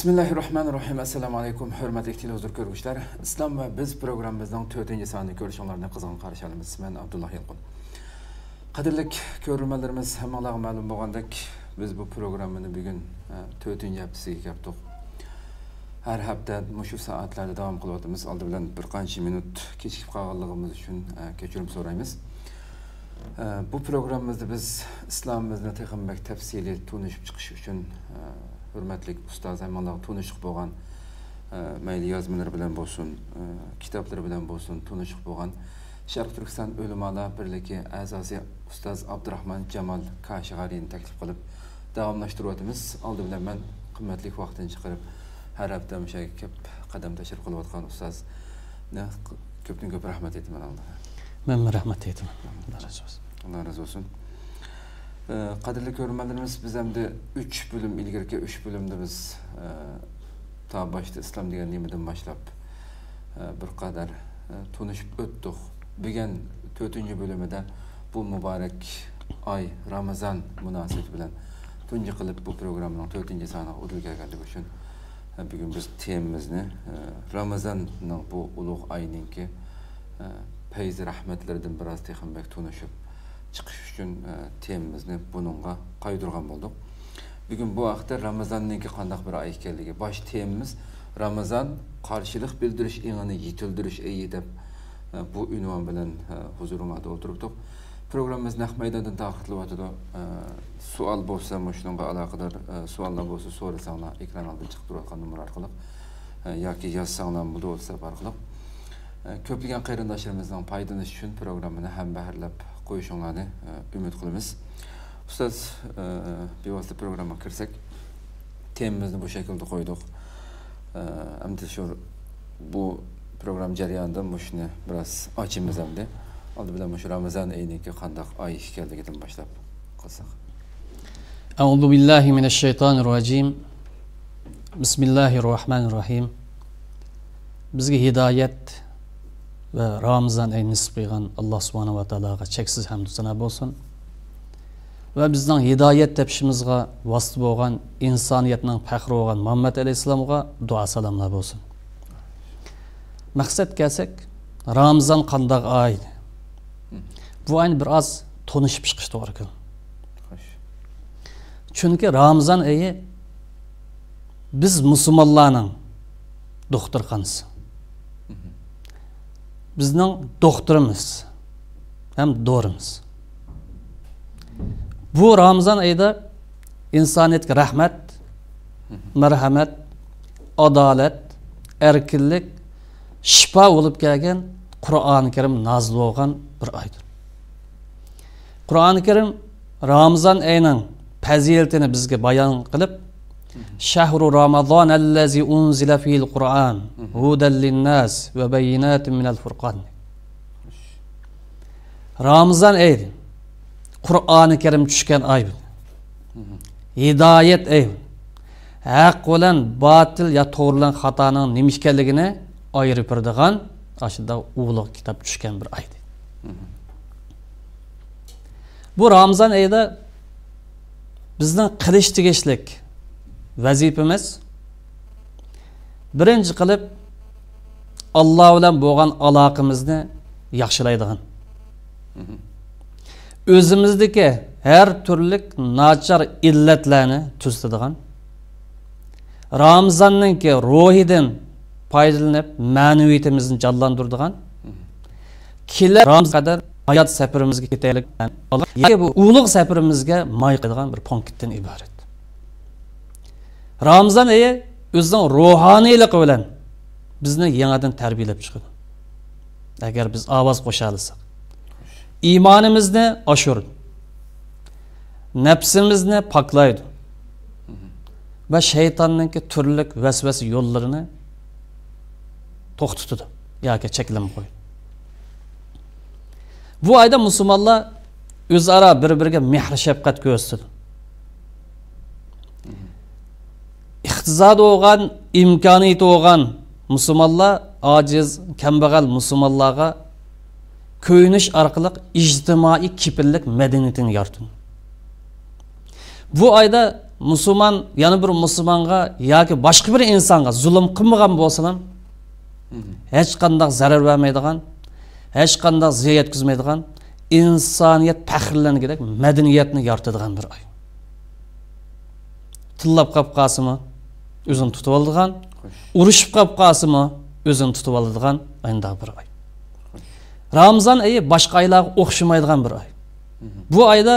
Bismillahirrahmanirrahim. Assalamu alaykum. Hurmatli televizor ko'ruvchilar. Islom va biz programmamizning 4-sonini ko'rishinglarni qizg'in qarshi olamiz. Men Abdulloh Yilqin. Qadrli ko'ruvchilarimiz, hammalarga ma'lum bo'lgandek, biz bu programmani bugun 4-haftasiga keldik. Har hafta shu soatlarda davom qilyapmiz. Oldi bilan bir qancha minut kechikib qolganligimiz uchun kechirim so'raymiz. Bu programmamizda biz islomimizni texnik tafsiliy tunishib chiqish uchun hurmatli ustoz hammalar tunishib bo'lgan mayli yozmalar bilan bo'lsin, kitoblar bilan bo'lsin, tunishib bo'lgan Sharq Turkiston ulamolar birligi a'zosi ustoz Abdurahmon Jamol Kashg'ariyni taklif qilib davomlashtiryapmiz. Oldi bilan men qimmatli vaqtini chiqarib har hafta o'sha ko'p qadam tashrif qilayotgan ustozga ko'pdan ko'p rahmat aytaman. Men rahmat aytaman. Alloh razı olsun. Qadrli ko'ruvchilarimiz, biz hamda 3 bölüm ilgirki 3 bölümde biz ta başta İslam degan nimadan boshlab bir qadar tunishib o'tdik. Bugun 4-bölümde bu mübarek ay Ramazan münasebeti bilan tunji qilib bu programning 4-soni o'tkazganlik uchun bugun biz temamizni Ramazanning bu ulug' ayninki feyz rahmatlardan biroz texnik tunishib chiqish uchun temamizni bununla qo'ydirgan bo'ldik. Bugun bu vaqtda Ramazonning qanday bir oy ekanligi, bosh temamiz Ramazon qarshilik bildirish engini yetildirish ayi deb bu unvon bilan huzuringizda o'tiribdik. Programmamiz naq maydondan taqdirlayotdi. Savol bo'lsa, shunga aloqador savollar bo'lsa, so'rasanglar ekran oldida chiqib turadigan nomer orqali yoki yozsanglar bo'lsa orqali ko'plagan qarindoshlarimizning foydalanishi uchun programmani ham baharlab qo'yishinglarni umid qilamiz. Ustoz, bevosita programmaga kirsak, temamizni bu shaklda qo'ydik. Endi shu bu program jarayonida shuni biroz ochimiz hamda oldi bilan shu Ramazon oyiniki qanday oy ekanligidan boshlab qilsak. A'udhu billahi minash shaytonir rojim. Bismillahirrohmanirrohim. Bizga hidoyat ve Ramazan ayini nisib qilgan Alloh subhanahu va taologa cheksiz hamd sana bo'lsin. Va bizning hidoyat topishimizga vosita bo'lgan insoniyatning faxri bo'lgan Muhammad alayhisalomga duo salomlar bo'lsin. Maqsad kelsak, Ramazan qanday oy? Bu ayni biroz tunishib chiqish to'g'ri ekan. Chunki Ramazan oyi biz musulmonlarning doktorxonasi. Bizning doktorimiz hem doğrumuz. Bu Ramazan ayında insaniyetga rahmat, merhamet, adalet, erkinlik, şifa olup kelgan Kur'an-ı Kerim nazil bo'lgan bir aydır. Kur'an-ı Kerim Ramazan ayının faziletini bizge bayan qilib, Şahru Ramazan allazi unzila fil Kur'an huden linnas ve beyinatin minel furqan. Ramazan ayı Kur'an-ı Kerim tushgan ay. Hidayet ay. Haq bilan batil ya to'g'rilan xatoning nima ekanligini ayirib turadigan ashida ulug' kitob tushgan bir ay. Bu Ramazan ayida bizning qilish tegishlik vazifamiz birinchi qilib Alloh bilan bo'lgan aloqamizni yaxshilaydigan. O'zimizdagi har turli nachar illatlarni tuzadigan. Ramazonning ruhidan foydalanib ma'naviyatimizni jonlantiradigan. Kelar Ramazon qadar hayot safarimizga ketaylik. Yoki bu ulug' safarimizga moy qiladigan bir punktdan iborat. Ramazan ayı o'zining ruhoniyligi bilan bizni yangidan tarbiyalab chiqadi. Agar biz ovoz qo'sha olsak, iymonimizni oshiradi, nafsimizni poklaydi va shaytonning turli vasvasa yo'llarini to'xtatadi yoki cheklamay qo'yadi. Bu ayda musulmonlar o'zaro bir-biriga mehr shafqat ko'rsatadi. İqtisadi olgan, imkoniyati olgan musulmonlar ojiz, kambag'al musulmonlarga ko'yinish orqali ijtimoiy kipillik madaniyatini yaratdi. Bu ayda musulmon yana bir musulmonga yoki boshqa bir insonga zulm qilmagan bo'lsa ham hech qanday zarar vermaydigan, hech qanday ziyon yetkazmaydigan, insoniyat faxrlanadigan madaniyatni yaratadigan bir oy. Tillab qolib qolsimi, o'zini tutib oladigan, urushib qolib qolsimi, o'zini tutib oladigan ayda bir oy. Ramazon oyi boshqa oylarga o'xshamaydigan bir oy. Bu oyda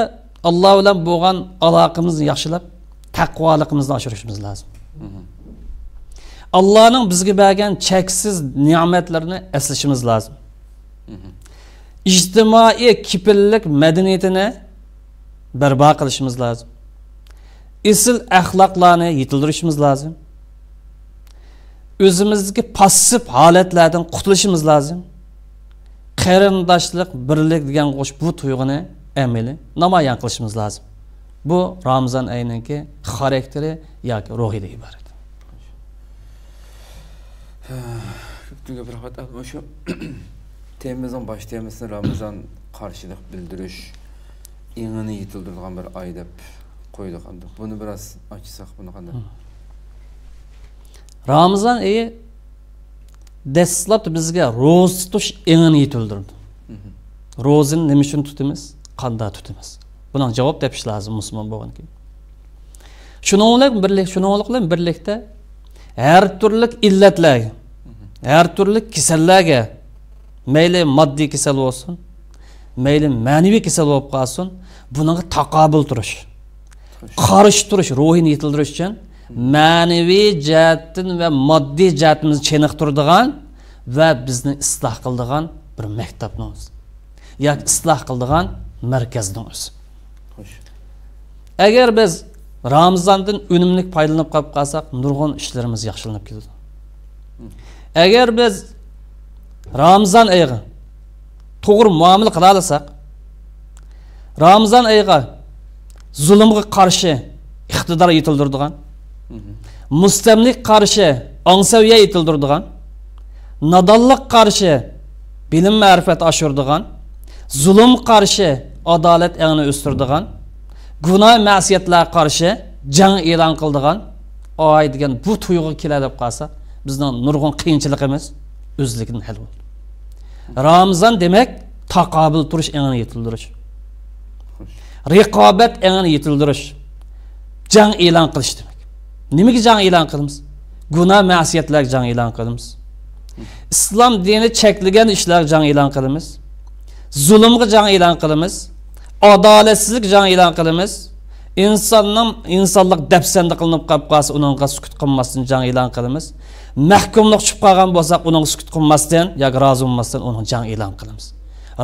Alloh bilan bo'lgan aloqamizni yaxshilab, taqvoligimizni oshirishimiz lozim. Allohning bizga bergan cheksiz ne'matlarini eslashimiz lozim. İctimai kipillik madaniyatini barpo qilishimiz lozim. Isil axloqlarni yetildirishimiz lozim. O'zimizdagi passiv holatlardan qutulishimiz lozim. Qarindoshlik, birlik degan qo'sh bu tuyg'uni amali namoyon qilishimiz lozim. Bu Ramazon oyininki xarakteri yoki ruhidan iborat. Ko'pchilik bir xato o'sha temizdan başlayamızın Ramazan qarşılıq bildiriş ingini yetildirilgan bir ay deb qo'ydik. Bunu biraz açsak bunu qanday? Ramazon oyi dastlab bizga ro'za tutish ingini yetildirdi. Ro'zani nima uchun tutamiz? Qanday tutamiz? Buning javob tepish lozim musulmon bo'lgan keyin. Shuningdek birlikda har turli illatlarga, har turli kasallarga, mayli moddiy kasal bo'lsin, mayli ma'naviy kasal bo'lib qolsin, bunga taqobil turish, qarshi turish, ruhini yetildirish uchun ma'naviy jihatdan va moddiy jihatimizni cheniqtiradigan va bizni isloh qiladigan bir maktabni o'zi yoki isloh qiladigan markazni o'zi. Agar biz Ramazondan unumli foydalanib qolib qolsak, nurg'un ishlarimiz yaxshilanib ketadi. Agar biz Ramazon oyiga to'g'ri muomala qila olsak, Ramazon oyiga zulmga qarshi iqtidor yetildiradigan, mustamlik qarshi ongsaviya yetildiradigan, nodonlik qarshi bilim ma'rifat oshiradigan, zulm qarshi adolat angini o'stiradigan, gunoh ma'siyatlar qarshi jang e'lon qiladigan oy degan bu tuyg'u keladi deb qolsa, bizning nurg'un qiyinchiligimiz o'zligidan hal bo'ldi. Ramazon demak taqobil turish angini yetildirish. Raqobat angini yetildirish. Jang e'lon qilish demak. Nimaga jang e'lon qilamiz? Gunoh ma'siyatlarga jang e'lon qilamiz. Islom dini cheklagan ishlarga jang e'lon qilamiz. Zulmga jang e'lon qilamiz. Adolatsizlik jang e'lon qilamiz. insonlik dafsanda qilinib qolib qolsa, uningga sukut qilmasdan jang e'lon qilamiz. Mahkumlik chiqib qolgan bo'lsa, uning sukut qilmasdan yoki rozi bo'lmasdan uning jang e'lon qilamiz.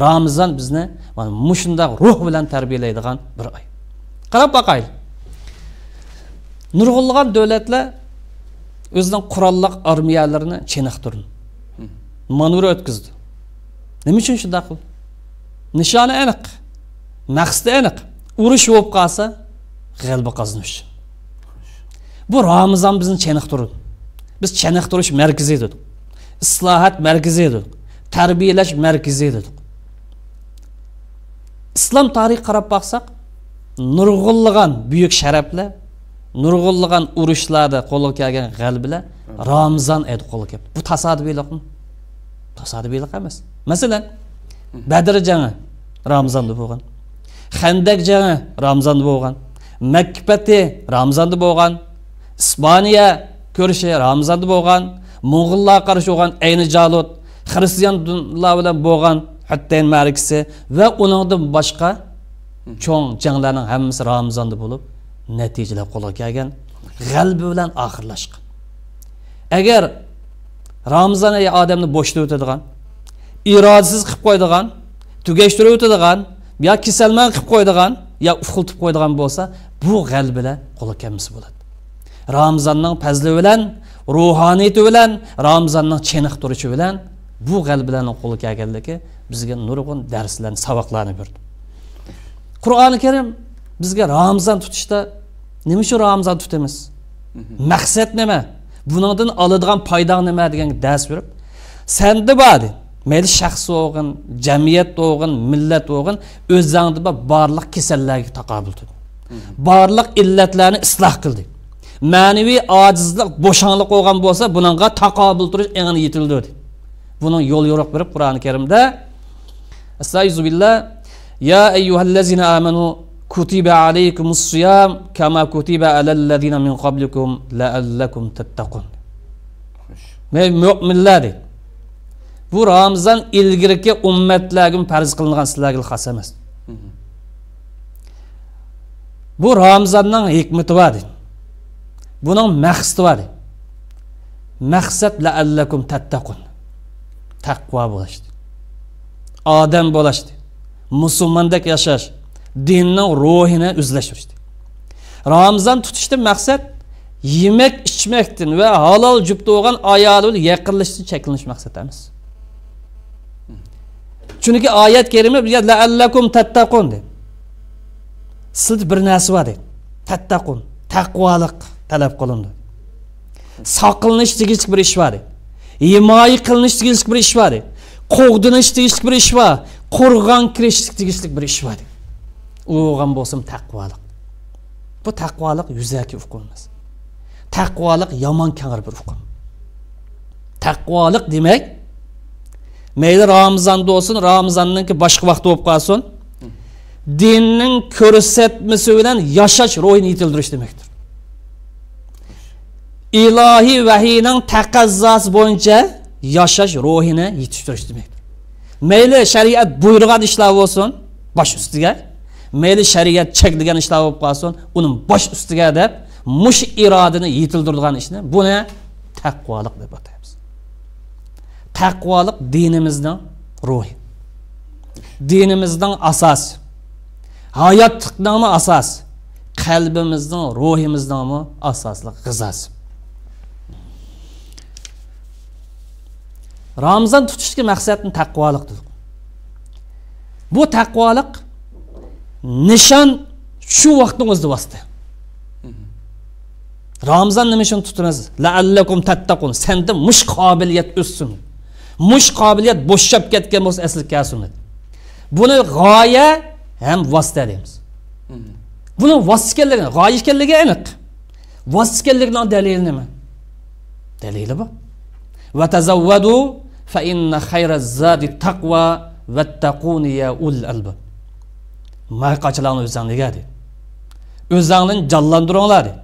Ramazon bizni mana mushundaq ruh bilan tarbiyalaydigan bir oy. Qarab boqaylik. Nurg'unlagan davlatlar o'zining qurolli armiyalarini cheniqtirdi. Manevr o'tkazdi. Nima uchun shunday qildi? Nishoni aniq. Maqsadi aniq. Urush bo'lib qolsa, g'alaba qozonish. Bu Ramazon bizni cheniqtirdi. Biz cheniqtirish markazi edik. Islohot markazi edik. Tarbiyalash markazi edik. Islom tarixiga qarab baqsak, nurg'unlagan buyuk sharaflar, nurg'unlagan urushlarda qo'lga kelgan g'alabalar Ramazon edi qo'lga keldi. Bu tasodifiylikmi? Tasodifiylik emas. Masalan, Badr jangi Ramazonda bo'lgan. Xandak jangi Ramazonda bo'lgan. Makka fathi Ramazonda bo'lgan. İspaniya ko'rishi Ramazonda bo'lgan. Mo'g'ullar qarshi bo'lgan Ayni Jalut, xristianlar bilan bo'lgan Huttayn ma'rakasi va uningdan boshqa cho'ng janglarning hammasi Ramazonda bo'lib, natijalar qo'lga kelgan, g'alaba bilan oxirlashgan. Agar Ramazon oyi odamni bo'shda o'tadigan, irodasiz qilib qo'yadigan, tugashtirib o'tadigan, yo kasalman qilib qo'yadigan, yo uxultib qo'yadigan bo'lsa, bu g'alabalar qo'lga kelmasi bo'ladi. Ramazonning fazli bilan, ruhaniyati bilan, Ramazonning cheniqtirishi bilan bu g'alabalarning qo'lga kelganligi bizga nurg'un darslarni, saboqlarni berdi. Qur'oni Karim bizga Ramazon tutishda nima uchun Ramazon tutamiz? Maqsad nima? Buningdan oladigan foyda nima degan dars berib, senda bor, mayli shaxs bo'lgan, jamiyat bo'lgan, millat bo'lgan, o'zingda barliq kasallarga taqobil tut. Barlıq illatlarni isloh qildi. Ma'naviy ojizlik, bo'shanlik bo'lgan bo'lsa, buningga taqobil turish eng yetildi. Buning yo'l yo'riq berib Qur'oni Karimda Estağfirullah ya eyyuhellezina amanu kutiba alaykumus siyam kama kutiba alellezina min qablikum la'allakum tattaqun. Müminlar deydi. Bu Ramazan ilgirki ummatlarga farz qilingan sizlarga xos emas. Bu Ramazanning hikmati bor deydi. Buning maqsadi bor deydi. Maqsad la'allakum tattaqun. Taqvo bo'lish. Odam bo'lish. Musulmondek yashash, dinning ruhini o'zlashtirish. Ramazan tutishdan maqsad yemek içmektin ve halal cüpte olan ayarlı yakınlaştı çekilmiş maksat emas. Çünkü ayet kerime bizga la'allakum tattaqun de. Siz bir narsa var de. Tattaqun, taqvolik talab qilindi. Saqlanish tegishli bir ish var. Himoya qilinish tegishli bir ish var. Qo'g'dinish tegishli bir ish var. Qo'rg'on kirish tegishli bir ish var. O'g'an bo'lsam taqvolik. Bu taqvolik yuzaki hukm emas. Taqvolik yomon kangir bir hukm. Taqvolik demek meyli Ramazanda olsun, Ramazan'ınki başka vaqt bo'lib qolsin, dinning ko'rsatmasi bilan yashash ruhini yetildirish demektir. İlahi vahiyning taqozosi bo'yicha yashash ruhini yetishtirish demektir. Meyli shariat buyurgan ishlar bo'lsin, bosh ustiga, meyli shariat cheklagan ishlar bo'lib qolsin, uning bosh ustiga deb mush irodani yetildirgan ishni buni taqvolik deb ataymiz. Taqvolik dinimizning ruhi. Dinimizning asosi. Hayotlikning asosi. Qalbimizning, ruhimizning asosli g'izasi. Ramazan tutishga maqsadni taqvolikdir. Bu taqvolik nishon shu vaqtning o'zida vosita. Ramazan nima uchun tutamiz? La'allakum tattaqun. Senda mush qobiliyat o'ssin. Mush qobiliyat bo'shab ketgan bo'lsa asl kelsin. Buni g'oya ham vosita deymiz. Buni vosita ekanligi, g'oya ekanligi aniq. Vosita ekanligining dalili nima? Dalili bu. Va tazawwadu fa inna khayra zadi taqwa wattaquni ya ul albab. Mayqachilarni o'zingizga deydi. O'zingni jonlantiringlar deydi.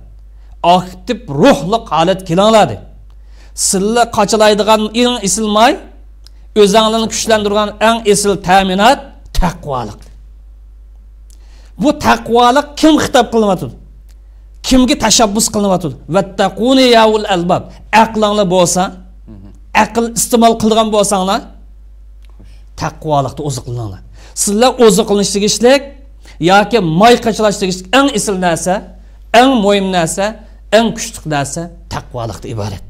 Aktif ruhliq holat kelinglar. Sizlar qachilaydigan eng isilmay, o'zinglarni kuchlantirgan eng isil ta'minot taqvolik. Bu taqvolik kim xitob qilyapti? Kimga tashabbus qilyapti? Vattaquni yaul albab. Aqlinglar bo'lsa, aql iste'mol qilgan bo'lsanglar, taqvolikni oziqlaninglar. Sizlar oziqlanish tegishlik yoki moy qachilash tegishlik eng isil narsa, eng muhim narsa, eng kuchli narsa taqvolikdan iborat.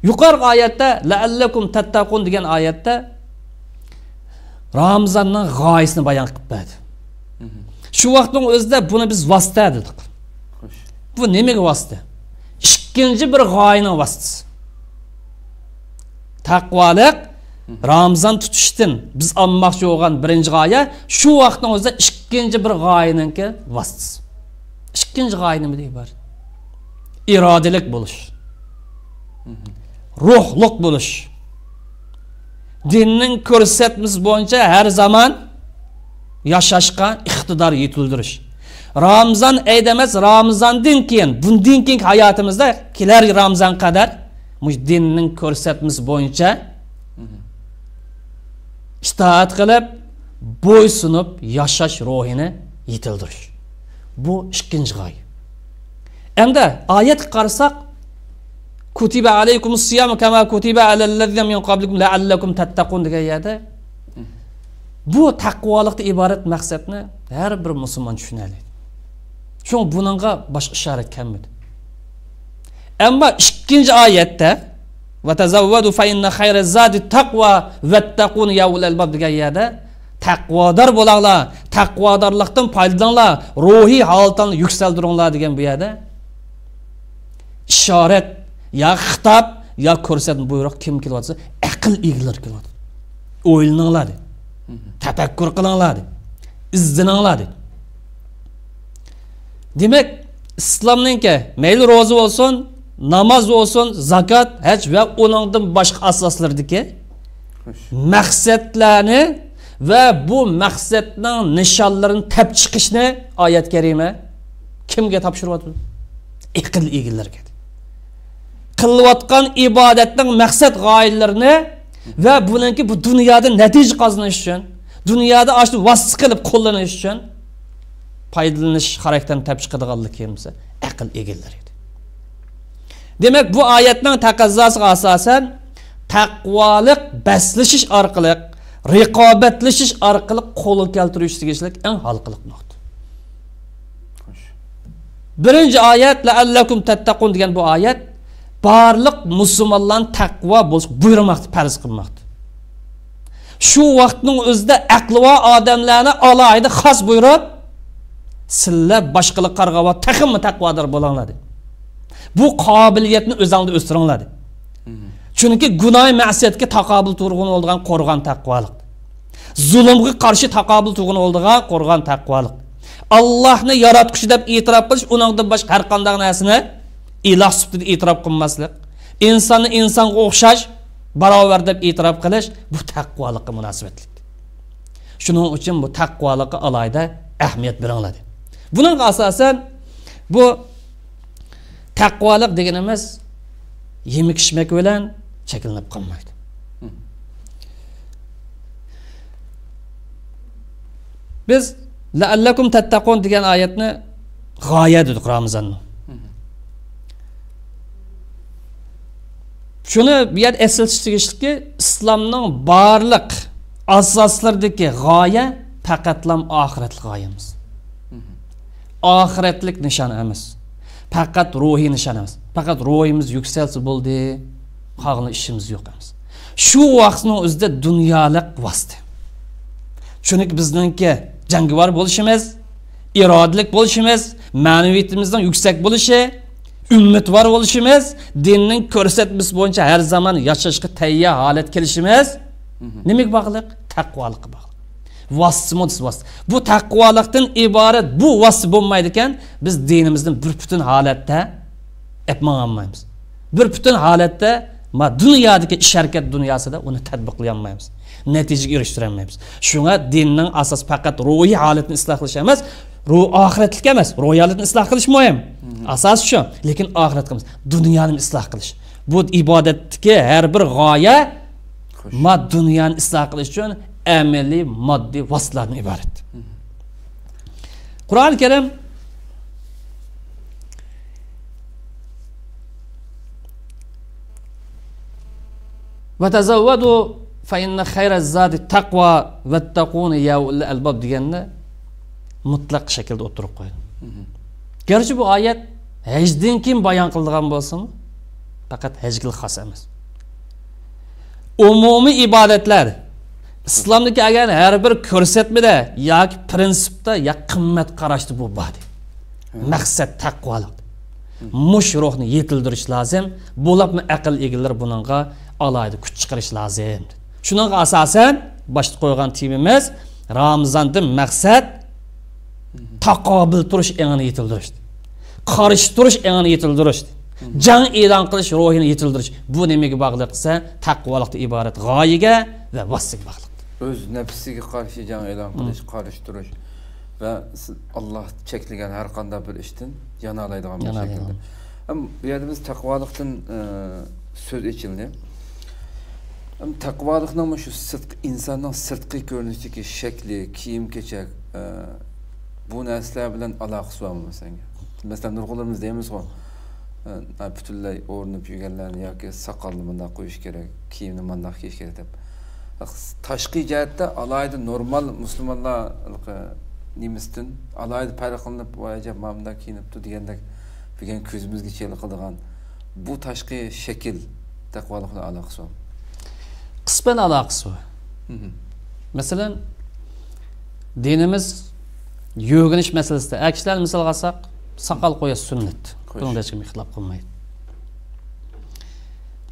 Yuqorgi oyatda la'allakum tattaqun degan oyatda Ramazanning g'oyasini bayon qilib berdi. Shu vaqtning o'zida buni biz vosita dedik. Bu nimaga vosita? Ikkinchi bir g'oyaning vositasi. Taqvolik Ramazan tutishdan biz olmoqchi bo'lgan birinchi g'oya, shu vaqtning o'zida ikkinchi bir g'oyaningki vositasi. İkinci g'oya nima deydi? İrodilik bo'lish. Ruhliq bo'lish. Dinning ko'rsatmasi bo'yicha har zaman yashashga iqtidor yetildirish. Ramazan aydamas, Ramazandan keyin, bundan keyin hayotimizda kelar Ramazan qadar mush dinning ko'rsatmasi bo'yicha itoat qilib, bo'ysunib yashash ruhini yetildirish. Bu ikinci g'oya. Endi oyat qarasak kutiba alaykumus siyam kama kutiba alellezina min qablikum la'allakum tattaqun degan yerda bu taqvolikdan iborat maqsadni har bir musulmon tushunadi. Shuning buningga boshqa ishorat kelmadi. Ammo ikkinchi oyatda va tazawwadu fa inna khayra zadi taqwa wattaqun ya ulul albab degan yerda taqvodor bo'linglar, taqvodorlikdan foydalaninglar, ruhiy holatni yuksaltiringlar degan bu yerda ishorat ya xitob ya ko'rsatma buyruq kim kelyapsa, aql egilar kelyapti. O'ylaninglar, tafakkur qilinglar, izlaninglar. Demek İslam'nınki meyli roza olsun, namaz olsun, zakat, hac ve onundan başka asaslardaki maksatlarını ve bu maksatның nişanlarını tep çıkışını ayet kerime kimge tapşırıvatır? Aql egilerge. Kılıyatkan ibadetin maksat gayelerini ve bununki bu dünyada netice kazanış için, dünyada açtı vasıf kılıp kullanış için faydalanış karakterini tep çıkıdığalık kimse aql egilerge. Demek bu ayetning taqazzosiga asosan taqvolik beslishish orqali, raqobatlashish orqali qo'lga keltirish tegishlik eng halqiliq nuqta. Birinchi oyat la'allakum tattaqun degan bu oyat barliq musulmonlarning taqvo bo'lish buyurmoqda, farz qilmoqda. Shu vaqtning o'zida aqlva odamlarni alayda xos buyurib, sizlar boshqalar qarg'ava taqimmi taqvodir bo'linglar dedi. Bu qobiliyatni o'zingizda o'stiringlar dedi. Chunki gunoh ma'siyatga taqobil turg'un bo'lgan qo'rg'on taqvolik. Zulmga qarshi taqobil turg'un bo'lgan qo'rg'on taqvolik. Allohni yaratquchi deb e'tirof qilish, uningdan boshqa har qanday narsani iloh sifatida e'tirof qilmaslik, insonni insonga o'xshash, barobar deb e'tirof qilish bu taqvolikqa munosabatlik. Shuning uchun bu taqvolikqa alayda ahamiyat beringlar. Buning asosan bu taqvolik deganimiz yemek içmek bilan cheklanib qolmaydi. Biz la'allakum tattaqun degan oyatni g'oya dedik Ramazonni. Shuni bu yer eslatishga tegishli, islomning barliq asoslaridagi g'oya faqatlam oxiratlik g'oyamiz. Oxiratlik nishon emas. Faqat ruhiy nishon emas. Faqat ruhimiz yukselsa bo'ldi, qolgan ishimiz yo'q emas. Shu vaqtning o'zida dunyolik vosita. Chunki bizningki jangovar bo'lishimiz, irodalik bo'lishimiz, ma'naviyatimizning yuksak bo'lishi, umidvor bo'lishimiz, dinning ko'rsatmasi bo'yicha har zaman yashashga tayyor holat kelishimiz nimaga bog'liq? Taqvolikqa bog'liq. Vasımız. Bu taqvolikdan iborat bu vasf bo'lmaydi ekan, biz dinimizning bir butun holatda yapmaymiz. Bir butun holatda dunyodagi ish harakat dunyosida uni tatbiqlay olmaymiz. Natijaga erishtirib olmaymiz. Shunga dinning asos faqat ruhiy holatni isloh qilish emas, ruh oxiratlik emas, ruhiy holatni isloh qilish muhim. Asos shu, lekin oxiratga emas, dunyoni isloh qilish. Bu ibodatdagi har bir g'oya dunyoni isloh qilish uchun amaliy moddiy vositalardan iborat. Qur'oni Karim va tazawwadu fa inna khayraz zadi taqwa vattaquni ya ulul albab deganni mutlaq shaklda o'tirib qo'ydi. Garchi bu oyat hajdan keyin bayon qilingan bo'lsa-mu, faqat hajga xos emas. Umumiy ibodatlar İslamdaki agar her bir ko'rsatmada yoki prinsipda ya qimmat qarashdi bu badi. Maqsad taqvolik. Mush ruhni yetildirish lozim. Bo'libmi aql egalari buningga alayda kuch chiqarish lozim. Shuningga asosan boshda qo'ygan temamiz Ramazondan maqsad taqobil turish engini yetildirish. Qarshi turish engini yetildirish. Jang e'lon qilish ruhini yetildirish. Bu nimaga bog'liq desa, taqvolikdan iborat g'oyaga va vositaga bog'liq. Öz nefsiga qarshi jang e'lon qilish, qarshi turish va Alloh cheklagan har qanday bir ishdan yana oladigan bir shaklda. Bu yerda biz taqvolikdan so'z ochildi. Taqvolikning shu insonning sirtqi ko'rinishidagi shakli, kiyim-kechak bu narsalar bilan aloqasi bormi senga? Masalan, nurg'unlarimiz deymiz-ku, butunlay o'rnib yurganlarni yoki soqolni bunday qo'yish kerak, kiyimni bunday kiyish kerak deb. Tashqi jihatda alayda normal musulmonlar nimistin alayda farq qilinib voyajab mamda kiyinibdi degandek degan ko'zimizga cheliqadigan bu tashqi shakl taqvolikning aloqasi bor. Qisman aloqasi bor. Masalan, dinimiz yo'g'inish masalasida akishlar misol olsak, soqol qo'yish sunnat. Bunda hech kim ixtilof qilmaydi.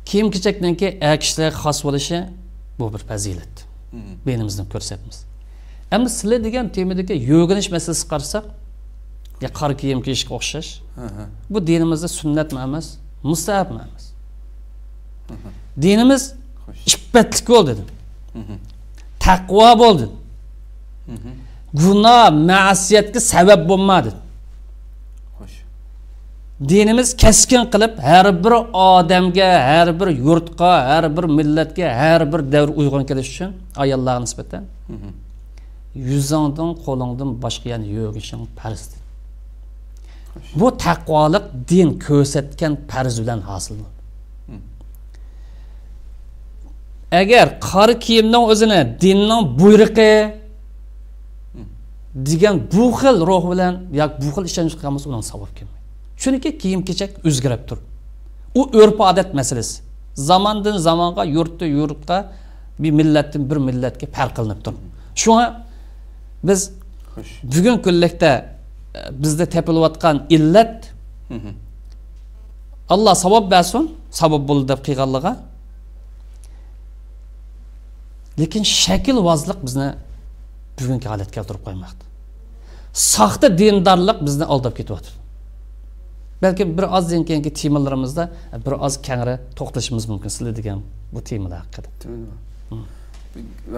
Kiyim-kechakninki akishlar xos bo'lishi bu bir fazilat. Dinimizning ko'rsatmasi. Endi sizlar degan temadagi yo'g'inish masalasi qarsak, Ya qora kiyim kiyishga o'xshash. Bu dinimizda sunnat emas, mustahab emas. Dinimiz iffetlik bo'ldi. Taqvo bo'ldi. Gunoh, ma'siyatga sabab bo'lmadi. Dinimiz keskin qilib har bir odamga, har bir yurtga, har bir millatga, har bir davr uyg'un kelish uchun ayollarga nisbatan yuzingdan, qo'lingdan boshqa yana yo'g'ishing farz. Bu taqvolik din ko'rsatgan farz bilan hosil bo'ldi. Agar qora kiyimning o'zini dinning buyrug'i degan bu xil ruh bilan yoki bu xil ishonch qilamiz, uning savob kelmaydi. Chunki kiyim-kechak o'zgarib tur. U urf-odat masalasi. Zamondan zamonga, yurtdan yurtga, bir millatdan bir millatga farq qilinib tur. Shunga biz bugun kunlikda bizda tepilayotgan illat Alloh savob bersin, sabab bo'ldi deb qilganligiga. Lekin shakilvozlik bizni bugungi holatga keltirib qo'ymoqda. Soxta dindorlik bizni aldab ketyapti. Belki bir azdan keyingi temalarimizda bir az kengra to'xtalishimiz mumkin sizlar degan bu temalar haqida.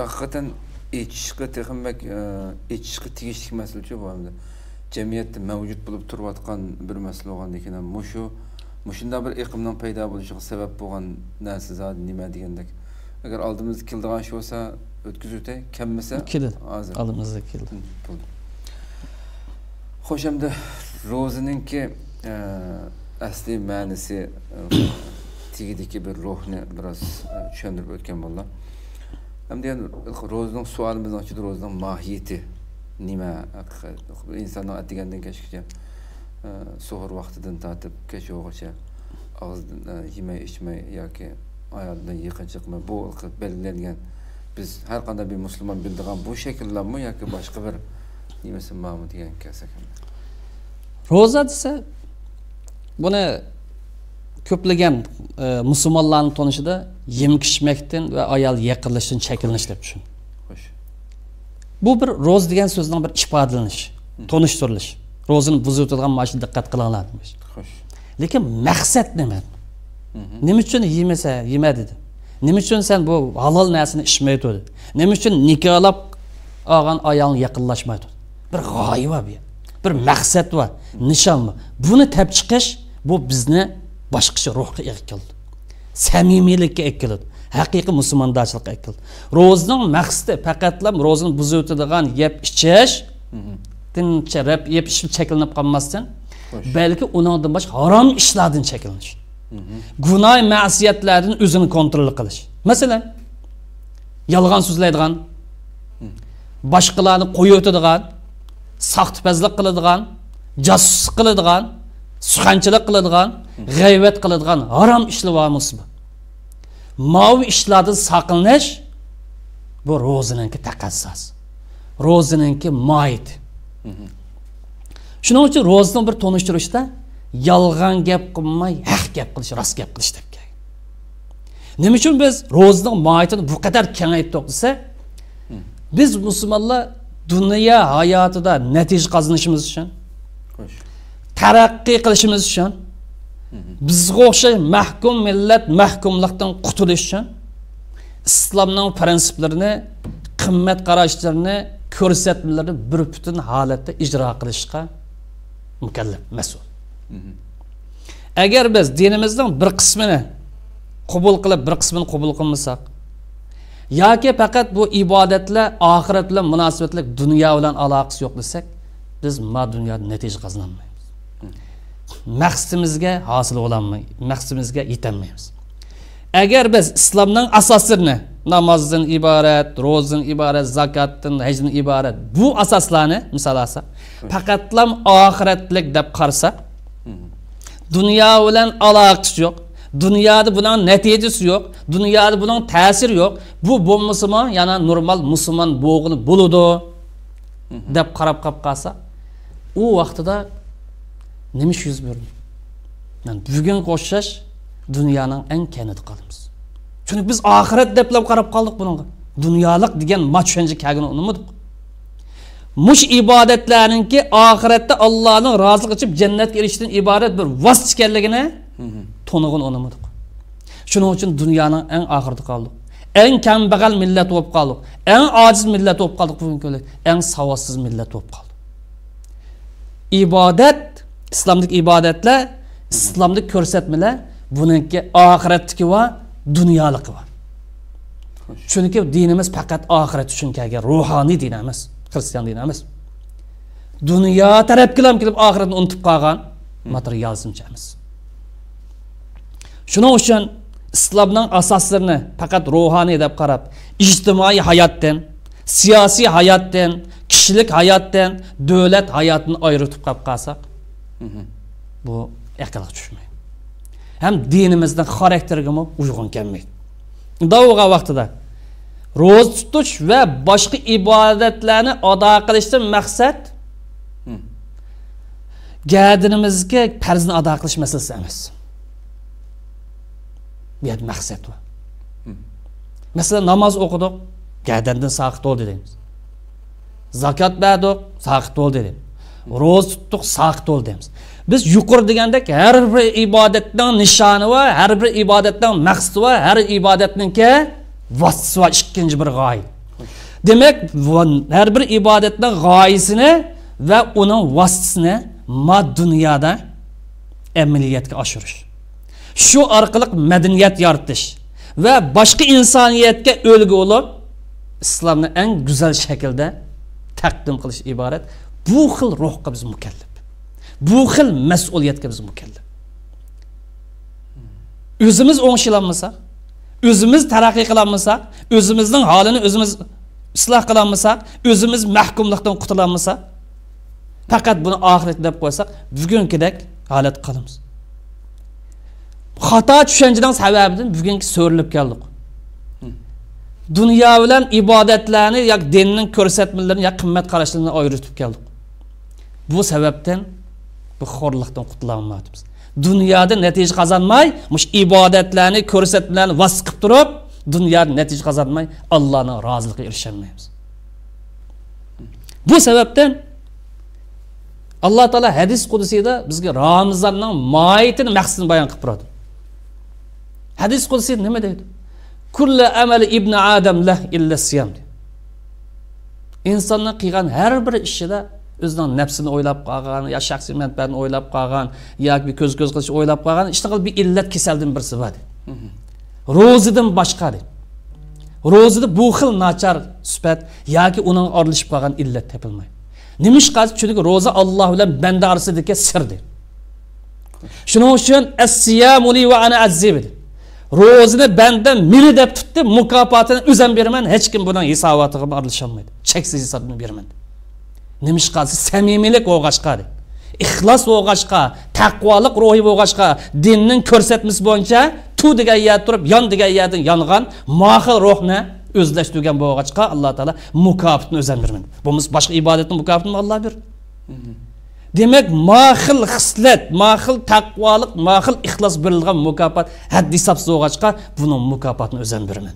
Haqiqatan echishga texnik echishga tegishli masalachi bu hamda jamiyatda mavjud bo'lib turayotgan bir masala bo'lgan ekan ham mushunda bir iqlimning paydo bo'lishiga sabab bo'lgan narsa zot nima degandek. Agar oldimizga keladigan shu bo'lsa o'tkazuvda kammasa hozir oldimizga keldi. Xo'sh, hamda ro'zininki asli ma'nosi tegidiki bir ruhni biroz tushuntirib o'tgan bo'ldi. Hamda yani ro'zining suolimizning ichida ro'zining mohiyati nima? Insonning atgandan kechgacha suhur vaqtidan tortib kechgacha og'izdan yemay ichmay yoki ayoldan yaqin chiqmay bu belgilangan biz har qanday bir musulmon bildigan bu shakllanma yoki boshqa bir nimasi bormi degan kelsak. Ro'za desa buni ko'plagan musulmonlarning tonishida yem-ichmakdan va ayol yaqinlashishdan cheklanish deb tushun. Xo'sh. Bu bir ro'z degan so'zning bir ifodalanish, tonishtirilish. Ro'zini buzuvdigan mashina diqqat qilinglar demiş. Xo'sh. Lekin maqsad nima? Nima uchun yemasa, yema dedi. Nima uchun sen bu halol narsani ichmaydi dedi. Nima uchun nikohlab olgan ayolni yaqinlashmaydi? Bir g'oya bor bu. Bir maqsad var, nishon bor. Buni tap chiqish bu bizni boshqacha ruhga ekildi. Samimiylikka ekildi. Haqiqiy musulmonlarchilikka ekildi. Ro'zning maqsadi faqatlam ro'zini buzuvdigan yeb ichish, tincha yeb ichib cheklanib qolmasdan, balki uningdan boshqa harom ishlardan cheklanish. Gunoh ma'siyatlardan o'zini kontrol qilish. Masalan, yolg'on so'zlaydigan, boshqalarni qo'yotadigan, saxtpazlik qiladigan, jasuslik qiladigan, suxanchilik qiladigan, g'ayvat qiladigan harom ishlar va musibat. Mavi ishlardan saqlanish bu ro'zininki taqazzas. Ro'zininki moyit. Shuning uchun ro'zani bir tonishtirishda yolg'on gap qilmay, haq gap qilish, rost gap qilish deb kelgan. Nima uchun biz ro'zining moyitini bu qadar kengaytirib desak, biz musulmonlar dunyo hayotida natija qozonishimiz uchun, taraqqiy qilishimiz uchun, bizga o'xshash mahkum millat mahkumlikdan qutulish uchun islomning prinsiplarini, qimmat qarashlarini, ko'rsatmalarini bir butun holatda ijro qilishga mukallaf, mas'ul. Agar biz dinimizning bir qismini qabul qilib, bir qismini qabul qilmasak, yoki faqat bu ibodatlar oxirat bilan munosabatlik dunyo bilan aloqasi yo'q desak, biz ma dunyoda natija qozonolmaymiz. Maqsadimizga hosil bo'lolmaymiz, maqsadimizga yetolmaymiz. Agar biz islomning asosini, namozdan iborat, ro'zadan iborat, zakotdan, hajdan iborat bu asoslarni misol olsak, faqatlam oxiratlik deb qarasak, dunyo bilan aloqasi yo'q, dunyoda buning natijasi yo'q, dunyoda buning ta'siri yo'q. Bu bo'lmasimi, yana normal musulmon bo'g'ini bo'ladi deb qarab qolsa, u vaqtida nima ish yuz berdi? Bugun qo'shash dunyoning eng kanida qolamiz. Chunki biz oxirat deb qarab qoldik bunga. Dunyolik degan tushuncha kelganini unutmadik. mush ibodatlarninki oxiratda Allohning rozilik uchun jannatga erishishdan iborat bir vosita ekanligini to'nig'ini unutdik. Shuning uchun dunyoning eng oxirida qoldik. Eng kambag'al millat bo'lib qoldik. Eng ojiz millat bo'lib qoldik bugungi kunda. Eng savodsiz millat bo'lib qoldik. İbadet, İslamdaki ibadetler, İslamdaki ko'rsatmalar buningki oxiratdagi va dunyolik va. Chunki dinimiz faqat oxirat uchun kelgan ruhoniy din emas, Hristiyan dini emas. Dunyo tarafga kelib oxiratni unutib qolgan materializmchamiz. Shuning uchun İslamning asoslarini faqat ruhoniy deb qarab, ijtimoiy hayotdan, siyosiy hayotdan, kishilik hayotdan, davlat hayotini ayirib qolib qolsak, bu aqlga tushmaydi. Ham dinimizning xarakteriga uyg'un kelmaydi. Davga vaqtida ro'za tutish va boshqa ibodatlarni ado qilishdan maqsad gadinimizga farzni ado qilish masalasi emas. Bu yer maqsad bu. Masalan, namoz o'qidik, gadandan saqit bo'l deymiz. Zakat berdik, saqit bo'l deymiz. Ro'za tutdik, saqit bo'l deymiz. Biz yuqori degandek har bir ibodatning nishoni va har bir ibodatning maqsadi va har ibodatningki vositasi va ikkinchi bir g'oya. Demak, har bir ibodatning g'oyasini va uning vositasini dunyoda amaliyotga oshirish. Shu orqali madaniyat yaratish va boshqa insoniyatga ulgu bo'lib, islomni eng go'zal shaklda taqdim qilish iborat. Bu xil ruhga biz mukallaf. Bu xil mas'uliyatga biz mukallaf. O'zimiz o'ngishlanmasak, o'zimiz taraqqiy qilolmasak, o'zimizning holini o'zimiz isloh qilolmasak, o'zimiz mahkumlikdan qutulolmasak, faqat buni oxirat deb qo'ysak, bugünkidek holat qolamiz. Xato tushunchaning sababidan bugungi so'rilib keldik. Dunyo bilan ibodatlarni yoki dinning ko'rsatmalarini yoki qimmat qarashlarini ayirib keldik. Bu sababdan bu xo'rlikdan qutula olmaymiz. Dunyoda natija qozonmay, mush ibodatlarni ko'rsatmalarni vasf qilib turib, dunyoda natija qozonmay Allohning roziligiga erisha olmaymiz. Bu sababdan Alloh taolo hadis qudusida bizga Ramazonning mohiyatini, maqsadini bayon qilib turadi. Hadis qudusida nima deydi? Kullu amali ibn Adam lah illa siyam. İnsanlar qilgan har bir ishida o'zining nafsini o'ylab qolgan, yo shaxsiy manfaatini o'ylab qolgan, yoki bir ko'z qilish o'ylab qolgan, ishtiqil bir illat kasaldan birisi bor. Ro'zadan boshqa deydi. Ro'zada bu xil nachar sifat yoki uning orlishib qolgan illat topilmaydi. Nimishqa? Chunki ro'za Alloh bilan banda orasidagi sirdir. Shuning uchun as-siyamu li va ana azzibi. Ro'zani banda meni deb tutdi, mukofotini o'zim beraman, hech kim buning hisobotiga aralasha olmaydi. Cheksiz hisobni beraman. Nimishqa? Samimiylik o'g'ashqa, ixlos o'g'ashqa, taqvolik ruhi o'g'ashqa, dinning ko'rsatmasi bo'yicha tu degan yer turib, yon degan yerdan yongan mohil ruhni o'zlashtirgan bo'g'achqa Alloh taolo mukofotini o'zim beraman. Bo'lmasa boshqa ibodatning mukofotini Alloh ber. Demak, mahil xislat, mahil taqvolik, mahil ixlos berilgan mukofot had hisobsiz o'g'achqa buning mukofotini o'zim beraman.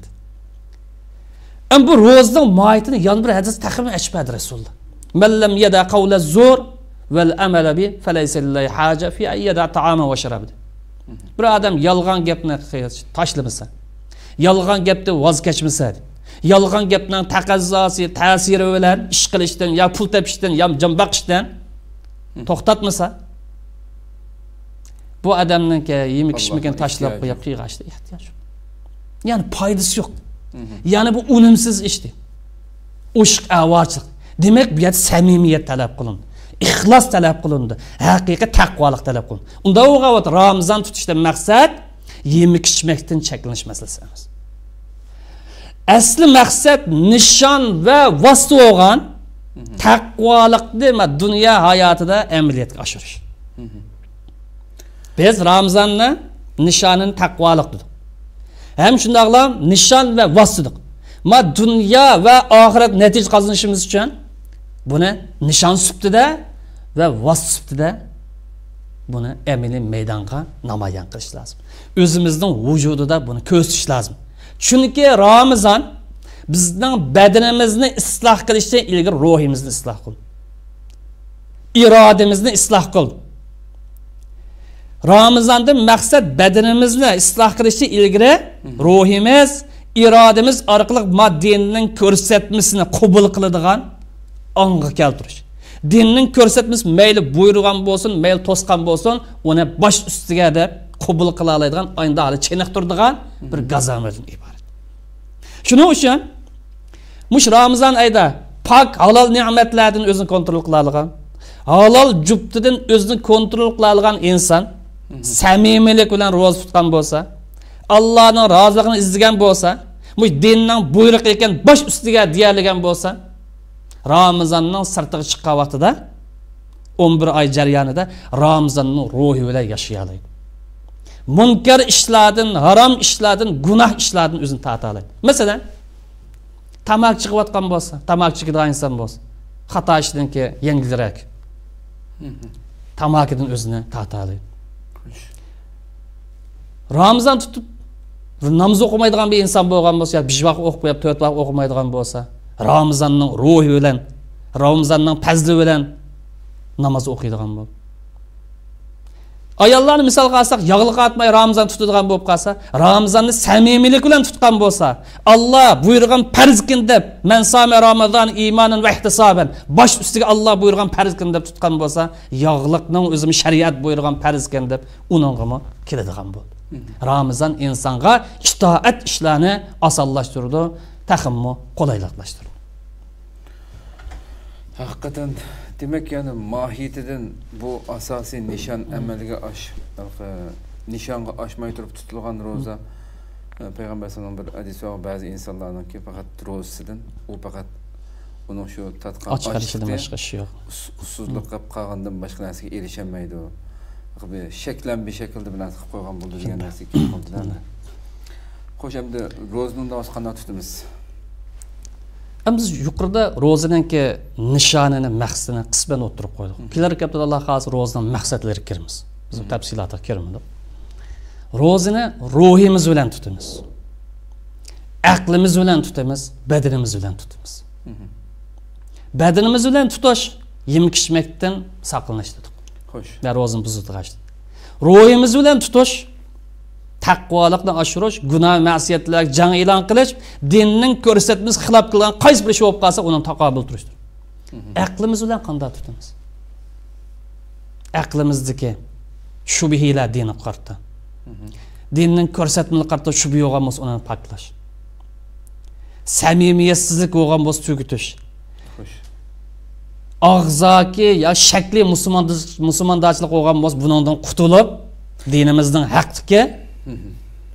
Bu ro'zaning mohiyatini yon bir hadis taqim aytishadi Rasululloh. Man lam yada qawla zur vel amala bi falaysa lillahi haja fi ay yada ta'ama va sharab. Bir odam yolg'on gapni tashlamasa, yolg'on gapdan voz kechmasa, yolg'on gapning taqazzosi, ta'siri bilan ish qilishdan, yo pul topishdan, yo jon boqishdan to'xtatmasa, bu odamning yemek ichmagan tashlab qo'yib qiyg'ashdi ehtiyoj yo'q. Ya'ni foydasi yo'q. Ya'ni bu unumsiz ishdi. O'shiq avorchilik. Demak, bu yer samimiyat talab qilindi. İxlos talab qilindi. Haqiqiy taqvolik talab qilindi. Unda o'g'avat Ramazon tutishdan maqsad yemek ichmakdan cheklanish masalasi emas. Asli maqsad nishon va vosita bo'lgan taqvolikni dunyo hayotida amaliyotga oshirish. Biz Ramazonni nishonini taqvolik dedik. Hem shundaqlam nishon va vosita. Dunyo va oxirat natija qozonishimiz uchun buni nishon sifatida va vosita sifatida buni amaliy maydonga namoyon qilish lozim. O'zimizning vujudida buni ko'rsatish lozim. Chunki Ramazon bizning badanimizni isloh qilishdan ilgari ruhimizni isloh qil. Irodamizni isloh qil. Ramazondan maqsad badanimizni isloh qilishdan ilgari ruhimiz, irodamiz orqali moddining ko'rsatmasini qabul qiladigan ongga keltirish. Dinning ko'rsatmasi mayli buyurgan bo'lsin, mayli to'sqan bo'lsin, uni bosh ustiga deb qabul qila oladigan, aynda hali chiniqtiradigan bir gazamatdan iborat. Shuning uchun mush Ramazon oyida pak halol ne'matlardan o'zini kontrol qila olgan, halol jubtidan o'zini kontrol qila olgan inson samimilik bilan ro'za tutgan bo'lsa, Allohning roziligini izlagan bo'lsa, mush dinning buyruq ekan bosh ustiga deyilgan bo'lsa, Ramazonning sirtiga chiqqan vaqtida 11 oy jarayonida Ramazonning ruhi bilan yashayadi. Munkar ishlardan, harom ishlardan, gunoh ishlardan o'zini torta oladi. Masalan, tamak chiqayotgan bo'lsa, tamak chekadigan inson bo'lsa, xato ishdan ki yengilroq. Tamakidan o'zini torta oladi. Ramazon tutib namoz o'qimaydigan bir inson bo'lgan bo'lsa, 5 vaqt o'qib qo'yib 4 vaqt o'qimaydigan bo'lsa, Ramazonning ruhi bilan, Ramazonning fazli bilan namoz o'qiydigan bo'l. Ayollarni misolga olsak, yog'liq atmay Ramazon tutadigan bo'lib qolsa, Ramazonni samimilik bilan tutgan bo'lsa, Alloh buyurgan farzkin deb, "Men same Ramazon imanan va ihtisaban", bosh ustiga Alloh buyurgan farzkin deb tutgan bo'lsa, yog'liqning o'zimi shariat buyurgan farzkin deb uningga keladigan bo'l. Ramazon insonga itoat ishlarni osonlashtirdi, taximmo qolayliqlashtirdi. Haqiqatan demek yani mahiyetinden bu asasi nişan amelge nişanga aşmay turib tutilgan roza Peygamber sallallahu aleyhi ve sellem bir hadisi var bazı insanların ki fakat rozasidan o fakat onun şu tatqan açqarışdan başqa şey yo'q. Ussuzluq qilib qolgandan boshqa narsaga erishmaydi. Bir shaklan bir shaklda bilan qilib qo'ygan bo'ldi degan narsa keldi. Xo'sh, endi rozaning da qanday tutamiz? Biz yuqorida ro'zaninki nishonini, maqsadini qisman o'tirib qo'ydik. Kelar kapda Alloh xohlasa ro'zaning maqsadlariga kiramiz. Biz tafsilotga kirmadik. Ro'zani ruhimiz bilan tutamiz. Aqlimiz bilan tutamiz, badanimiz bilan tutamiz. Badanimiz bilan tutish yemek-ichmakdan saqlanish dedik. Xo'sh. Va ro'zani buzdirg'ash. Ruhimiz bilan tutish taqvolikni oshirish, gunoh ma'siyatlarga jang e'lon qilish, dinning ko'rsatmasi xilof qilgan qaysi bir ish bo'lib qolsa, uni taqobil turishdir. Aqlimiz bilan qanday tutamiz? Aqlimizdagi shubhilar dinni qarta. Dinning ko'rsatmalarini qarta shubhi bo'lgan bo'lsa, uni paklash. Samimiyatsizlik bo'lgan bo'lsa, tugutish. Xo'sh. Og'zaki ya shakli musulmondachilik bo'lgan bo'lsa, bundan qutulib, dinimizning haqqiga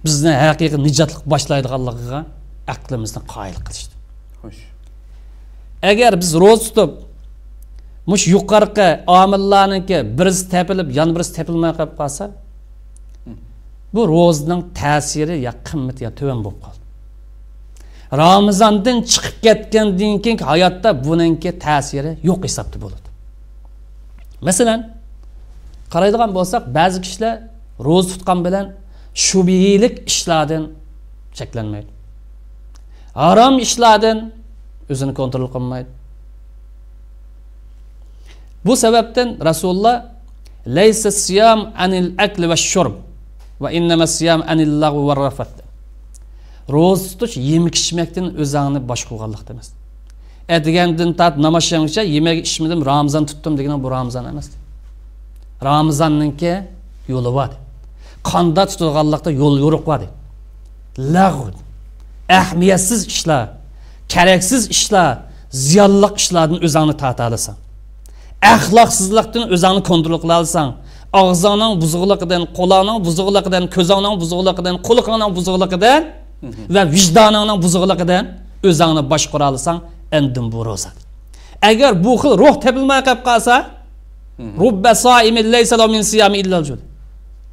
bizni haqiqiy nijotlik boshlaydiganligiga aqlimizni qoyil qilishdi. Xo'sh. Agar biz ro'za tutib, mush yuqorqi omillarniki birisi tepilib, yan birisi tepilmay qolib qolsa, bu ro'zaning ta'siri ya qimmat ya to'van bo'lib qoldi. Ramazondan chiqib ketgandan keyin hayotda buningki ta'siri yo'q hisobda bo'ladi. Masalan, qaraydigan bo'lsak, ba'zi kishilar ro'za tutgan bilan shubhilik ishlardan cheklanmaydi. Harom ishlardan o'zini kontrol qilmaydi. Bu sababdan Rasululloh laysa siyam anil akli va shurb va innama siyam anil lagwi va rafat. Ro'za tutish yemek-ichmakdan o'zingni bosh qilganlik emas. Degandan tat namoz o'qishga yemek ichmadim, Ramazon tutdim degan bu Ramazon emas. Ramazonninki yo'li bor. Qanda tutilganlikda yo'l yo'riq bor. Lag'v, ahmiyatsiz ishlar, keraksiz ishlar, ziyonli ishlardan o'zingni torta olasan. Axloqsizlikdan o'zingni kontrol qila olasan. Og'zingning buzuqligidan, qo'lingning buzuqligidan, ko'zingning buzuqligidan, qo'lingning buzuqligidan va vijdoningning buzuqligidan o'zingni boshqara olasan, endi bu ro'za. Agar bu xil ruh tepilmay qolib qolsa, rubba soimin laysa lahu min siyami illa al-jud.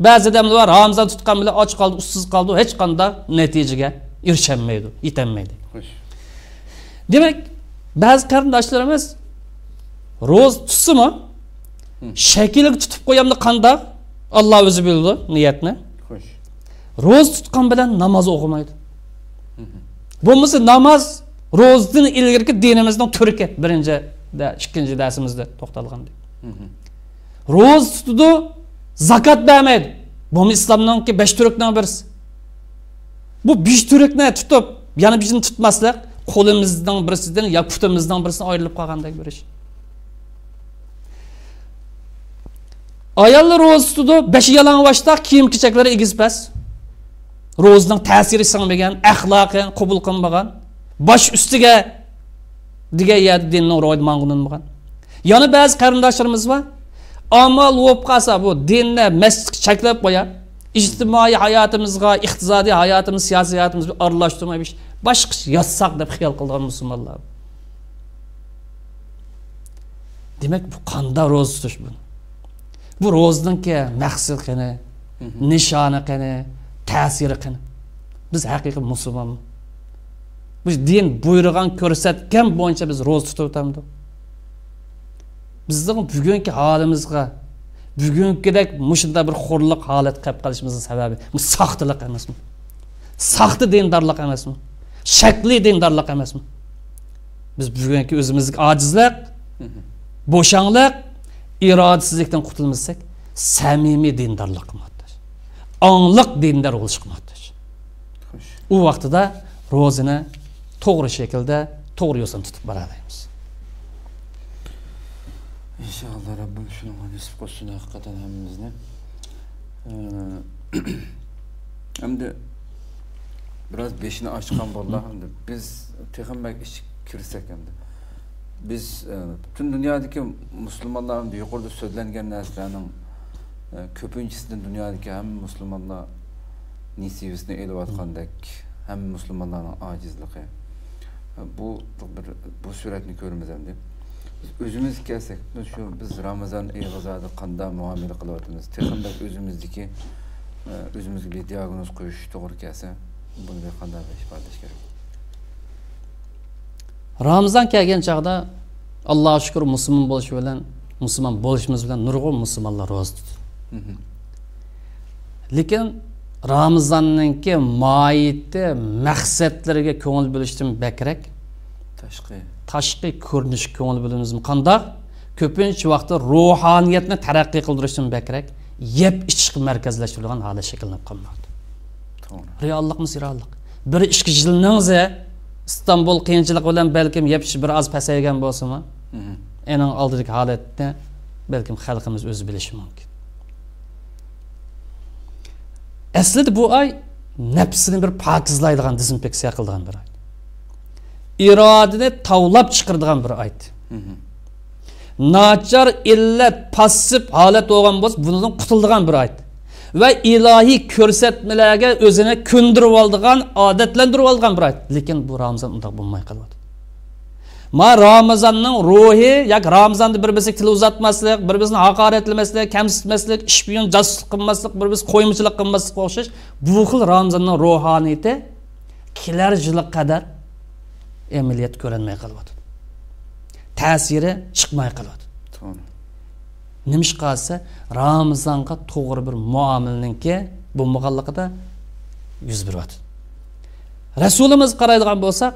Ba'zi odamlar Ramazon tutgan bilan och qoldi, ussiz qoldi, hech qanday natijaga erishamaydi, yetolmaydi. Xo'sh. Demak, ba'zi qarindoshlarimiz ro'za tutsimi, shakilga tutib qo'yamdi qanday? Alloh o'zi bildi niyatni. Xo'sh. Ro'za tutgan bilan namoz o'qimaydi. Bo'lmasa namoz Ro'zadan ilgirki dinimizning turki birinchi ikkinchi darsimizda to'xtalgandek. Ro'za tutdi, zakat bermaydi. Bu islomning 5 turkdan birisi. Bu 5 turkni tutib, yana birini tutmaslik qo'limizdan birisidan yo putimizdan birisidan ayrilib qolgandek bir ish. Ayollar ro'za tutdi, 5 yalang'ochda kiyim-kechaklari egizpas. Ro'zaning ta'siri singmagan, axloqi qabul qilmagan, bosh ustiga degan yerda dinning ro'yida mang'unmagan. Yana ba'zi qarindoshlarimiz bor. Amal bo'lib qolsa bu dinni masjidga cheklab qo'yar. İctimai hayotimizga, iqtisodiy hayotimiz, siyosiy hayotimizga aralashtirmaymish. Boshqa yozsaq deb xiyol qilgan musulmonlar. Demak, bu qanday ro'za tutish bu? Bu ro'zaning maqsadi qani, nishoni qani, ta'siri qani? Biz haqiqiy musulmonmiz. Biz din buyurgan ko'rsatgan bo'yicha biz ro'za tutib o'tamiz. Bizning bugungi holimizga bugünkidek mushunda bir xo'rliq holat qilib qolishimizning sababi bu soxtalik emasmi? Soxta dindarlik emasmi? Shakli dindarlik emasmi? Biz bugungi o'zimizga ojizlik, bo'shanlik, irodasizlikdan qutulmasak, samimiy dindarlik qilmoqmiz. Angliq dindar bo'lish qilmoqmiz. U vaqtida ro'zani to'g'ri shaklda, to'g'ri yo'ldan tutib boramiz. İnşallah Rabbim şunu nasip kılsın hakikaten hemimizne. Hem de biraz beşini açkan vallahi hem de biz tekembek iş kirsek hem de biz bütün dünyadaki Müslümanların da yukarıda söylengen neslerinin köpüncesinden dünyadaki hem Müslümanlar nisibisine elevatkandak hem Müslümanların acizliği bu sürekli görürüz hem de. Özümüz kelsek, biz Ramazan ayında qanday muamele qilyapmiz. Texanda özümüzge bir diagnoz qo'yish to'g'ri kelsa, buni qanday ifodalash kerak? Ramazan kelgan chaqda Allohga shukr musulmon bo'lish bilan, musulmon bo'lishimiz bilan nurg'un musulmonlar ro'za tutdi. Lekin Ramazanningki moyiti, maqsadlariga ko'ngil bo'lishdan bakrak tashqi ko'rinish ko'ngil bo'lishimiz qanday? Ko'pincha vaqtda ruhaniyatni taraqqiy qildirishdan bakrak yeb ichishga markazlashtirilgan holat shakllanib qolmoqda. To'g'ri. Reallikmiz reallik. Bir 2 yilningizda İstanbul qiyinchilik bilan balkim yeb ichish bir oz pasaygan bo'lsa-mu, ening oldidagi holatni balkim xalqimiz o'zi bilishi mumkin. Aslida bu oy nafsini bir pokizlaydigan, dezinfeksiya qiladigan bir oy. İradini tavlab chiqiradigan bir oy. Nachar illat passiv holat bo'lgan bo'lsa, bundan qutuladigan bir oy. Ve ilahi ko'rsatmalarga o'zini ko'ndirib oldigan, odatlantirib olgan bir oy. Lekin bu Ramazan undaq bo'lmay qoladi. Ma Ramazanning ruhi, yoki Ramazanda bir-birimizni til uzatmaslik, bir-birimizni haqoratlamaslik, kamsitmaslik, ishbiyon jasuslik qilmaslik, bir-birimiz qo'yimchilik qilmaslik o'xshash bu xil Ramazanning ruhaniyati kelar yilga qadar amaliyat ko'rinmay qolyapti. Ta'siri chiqmay qolyapti. To'g'ri. Nimish qolsa Ramazonga to'g'ri bir muomalaningki bo'lmaganligida yuz beryapti. Rasulimiz qaraydigan bo'lsak,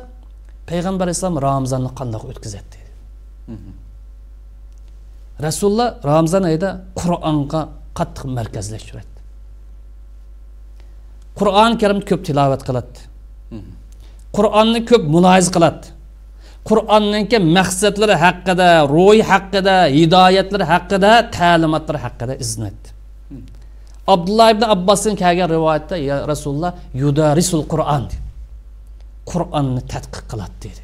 Payg'ambar islom Ramazonni qanday o'tkazadi dedi. Rasululloh Ramazon oyida Qur'onga qattiq markazlashtiradi. Qur'on Karim ko'p tilovat qiladi. Qur'onni ko'p mulohiza qiladi. Qur'onning maqsadlari haqida, ro'y haqida, hidoyatlari haqida, ta'limotlari haqida iznatdi. Abdullah ibn Abbosning kelgan rivoyatda ya Rasululloh yudarisul Qur'on dedi. Qur'onni tadqiq qiladi dedi.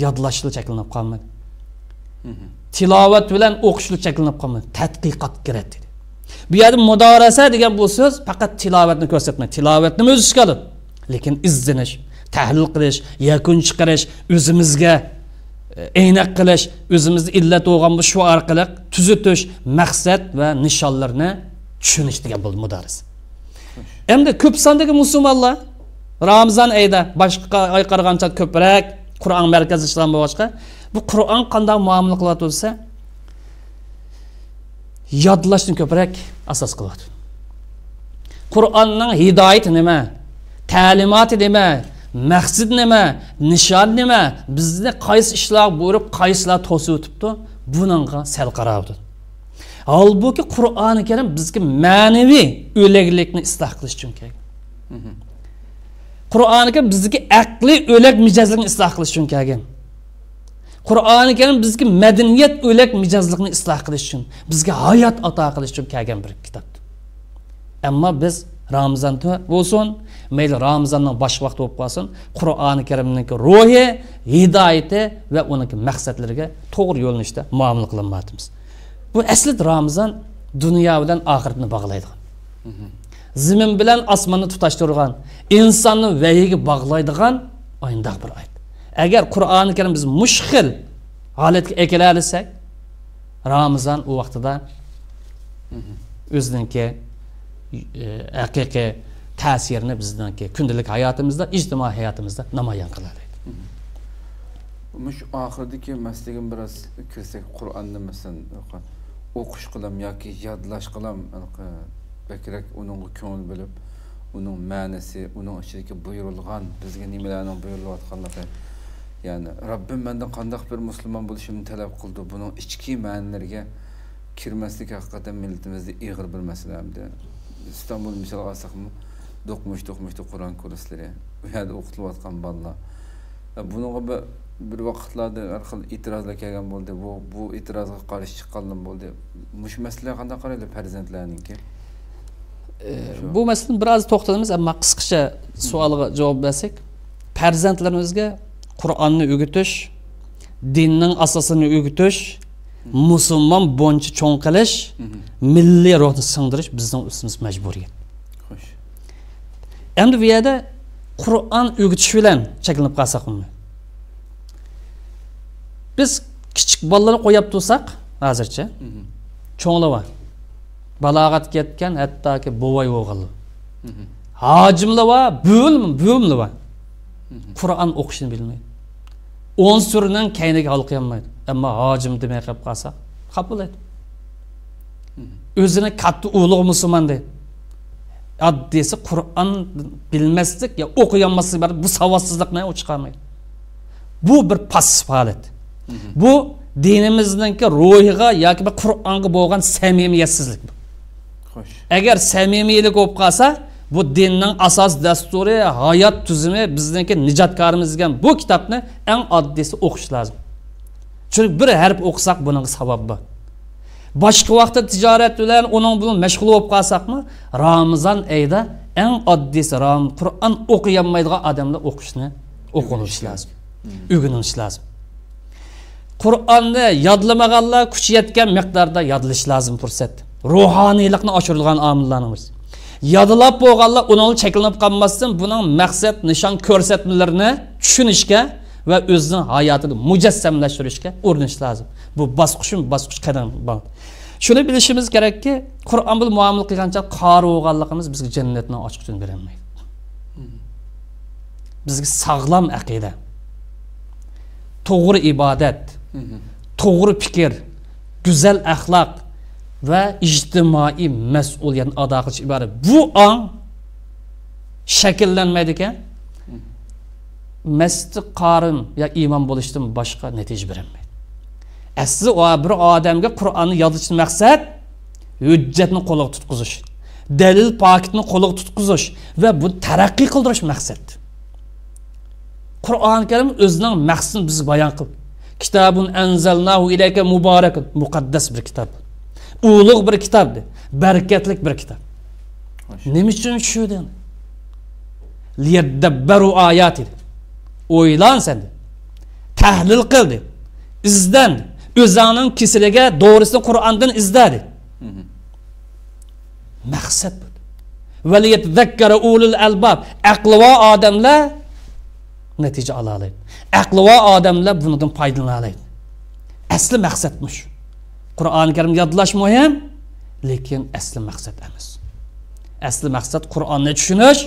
Yodlashli cheklanib qolmadi. Tilovat bilan o'qishli cheklanib qolmadi. Tadqiqot kerak dedi. Bu yerda mudorasa degan bu so'z faqat tilovatni ko'rsatmaydi. Tilovatni o'z ichiga oladi. Lekin izdinish, tahlil qilish, yakun chiqarish, o'zimizga aynak qilish, o'zimizni illat bo'lgan bu shu orqali tuzitish, maqsad va nishonlarni tushunish degan bu mudorasa. Endi ko'p sondagi musulmonlar Ramazan oyida boshqa oy qaragancha ko'proq Qur'on markazi ishlan boshqa bu Qur'on qanday muomala qilyapti bo'lsa, yodlashni ko'proq asos qilyapti. Qur'onning hidoyati nima? Ta'limoti nima? maqsad nima, nishon nima, bizni qaysi ishlar buyurib, qaysilar to'sib o'tibdi, buningga sal qarabdi. Halbuki Qur'oni Karim bizga ma'naviy o'laklikni isloh qilish uchun kelgan. Qur'oni Karim bizga aqliy o'lak mijozlikni isloh qilish uchun kelgan. Qur'oni Karim bizga madaniyat o'lak mijozlikni isloh qilish uchun, bizga hayot ato qilish uchun kelgan bir kitob. Ammo biz Ramazon bo'lsin, mayli Ramazonning bosh vaqti bo'lib qolsin, Qur'oni Karimning ruhi, hidoyati va uning maqsadlariga to'g'ri yo'nalishda muomala qilinmayapmiz. Bu asli Ramazon dunyo bilan oxiratni bog'laydigan. Zamin bilan osmonni tutashtirgan, insonni vahiga bog'laydigan oyindoq bir oyat. Agar Qur'oni Karim biz mushkil holatga ekilarsak, Ramazon u vaqtida o'zininki haqiqiy ta'sirini bizningki kundalik hayotimizda, ijtimoiy hayotimizda namoyon qiladi. Mush oxirdagi masligim biroz kirsak, Qur'onni masalan o'qish qilam yoki yodlash qilam, bakrak uning ko'ngil bilib, uning ma'nosi, uning ichidagi buyurilgan, bizga nimalarning buyurilayotganligi, ya'ni Rabbim mendan qanday bir musulmon bo'lishimni talab qildi, buning ichki ma'nolariga kirmaslik haqiqatan millatimizda ig'ir bir masala hamda. İstanbul misal alsaqmı, do'qmishda Qur'on kurslari, u yerda o'qitilayotgan bolalar. Buningga bir vaqtlarda har xil e'tirozlar kelgan bo'ldi. Bu e'tirozga qarshi chiqqanlar bo'ldi. Mush masalaga qanday qaraydi farzandlarningki? Bu masalani biroz to'xtalamiz, ammo qisqacha savolga javob bersak, farzandlarimizga Qur'onni o'rgatish, dinning asosini o'rgatish, musulmon bo'yicha cho'ng qilish, milliy ruhni singdirish bizning ustimiz majburiyat. Xo'sh. Endi bu yerda Qur'on o'rgatish bilan cheklanib qolsaqmi? Biz kichik bolalarni qo'yib tursak, hozircha cho'nglar bor. Balog'atga yetgan, hattoki bo'voy o'g'il. Hojimlar bor, bo'limlar bor. Qur'on o'qishni bilmaydi. 10 surning kayniga olqiy olmaydi. Ammo hojim demay qolib qolsa, qabulaydi. O'zini katta ulug' musulmon deydi. Addisi Qur'on bilmaslik ya o'qiyanmaslik bor, bu savodsizlikni chiqarmaydi. Bu bir passiv holat. Bu dinimizningki ruhiga yoki Qur'onga bo'lgan samimiyatsizlik. Xo'sh. Agar samimiylik bo'lib qolsa, bu dinning asos dasturi, hayot tuzumi, bizningki nijotkorimiz degan bu kitobni eng oddiysi o'qish lozim. Chunki bir harf o'qisak buning sababi bor. Boshqa vaqtda tijorat bilan uning bilan mashg'ul bo'lib qolsakmi, Ramazon oyida eng oddiysi Qur'on o'qiyamaydigan odamlar o'qinish lozim. O'rganish lozim. Qur'onni yodlamaganlar kuchi yetgan miqdorda yodlash lozim fursat. Ruhaniylikni oshirilgan omillarimiz. Yodlab bo'lganlar uning cheklanib qolmasdan buning maqsad, nishon ko'rsatmalarini tushunishga va o'zining hayotini mujassamlashtirishga urinish lozim. Bu bosqich qadam bor. Shuni bilishimiz kerakki, Qur'on bilan muomala qilgancha qori bo'lganligimiz bizga jannatni ochiqchini bermaydi. Bizga sog'lom aqida, to'g'ri ibodat, to'g'ri fikr, go'zal axloq va ijtimoiy mas'uliyatni ado qilish iborat. Bu ong shakllanmaydi ekan, masjid qorim ya imom bo'lishdan boshqa natija bermaydi. Asli o bir odamga Qur'onni yodlashning maqsad hujjatni qo'lga tutqizish, dalil pokitni qo'lga tutqizish va bu taraqqiy qildirish maqsad. Qur'on Karim o'zining maqsadini bizga bayon qildi. Kitabun anzalnahu ilayka muborakun, muqaddas bir kitob. Ulug' bir kitobdi, barakatli bir kitob. Nima uchun shu dedi? Liyadabbaru oyati. O'ylan sen. Tahlil qildi. İzdan. O'zining kisiliga to'g'risini Qur'ondan izladi. Maqsad bu. Va liyatzakkara ulul albab. Aqli va odamlar natija ola oladi. Aqli va odamlar bundan foydalana oladi. Asli maqsad mush. Qur'oni Karim yodlash muhim, lekin asli maqsad emas. Asli maqsad Qur'onni tushunish,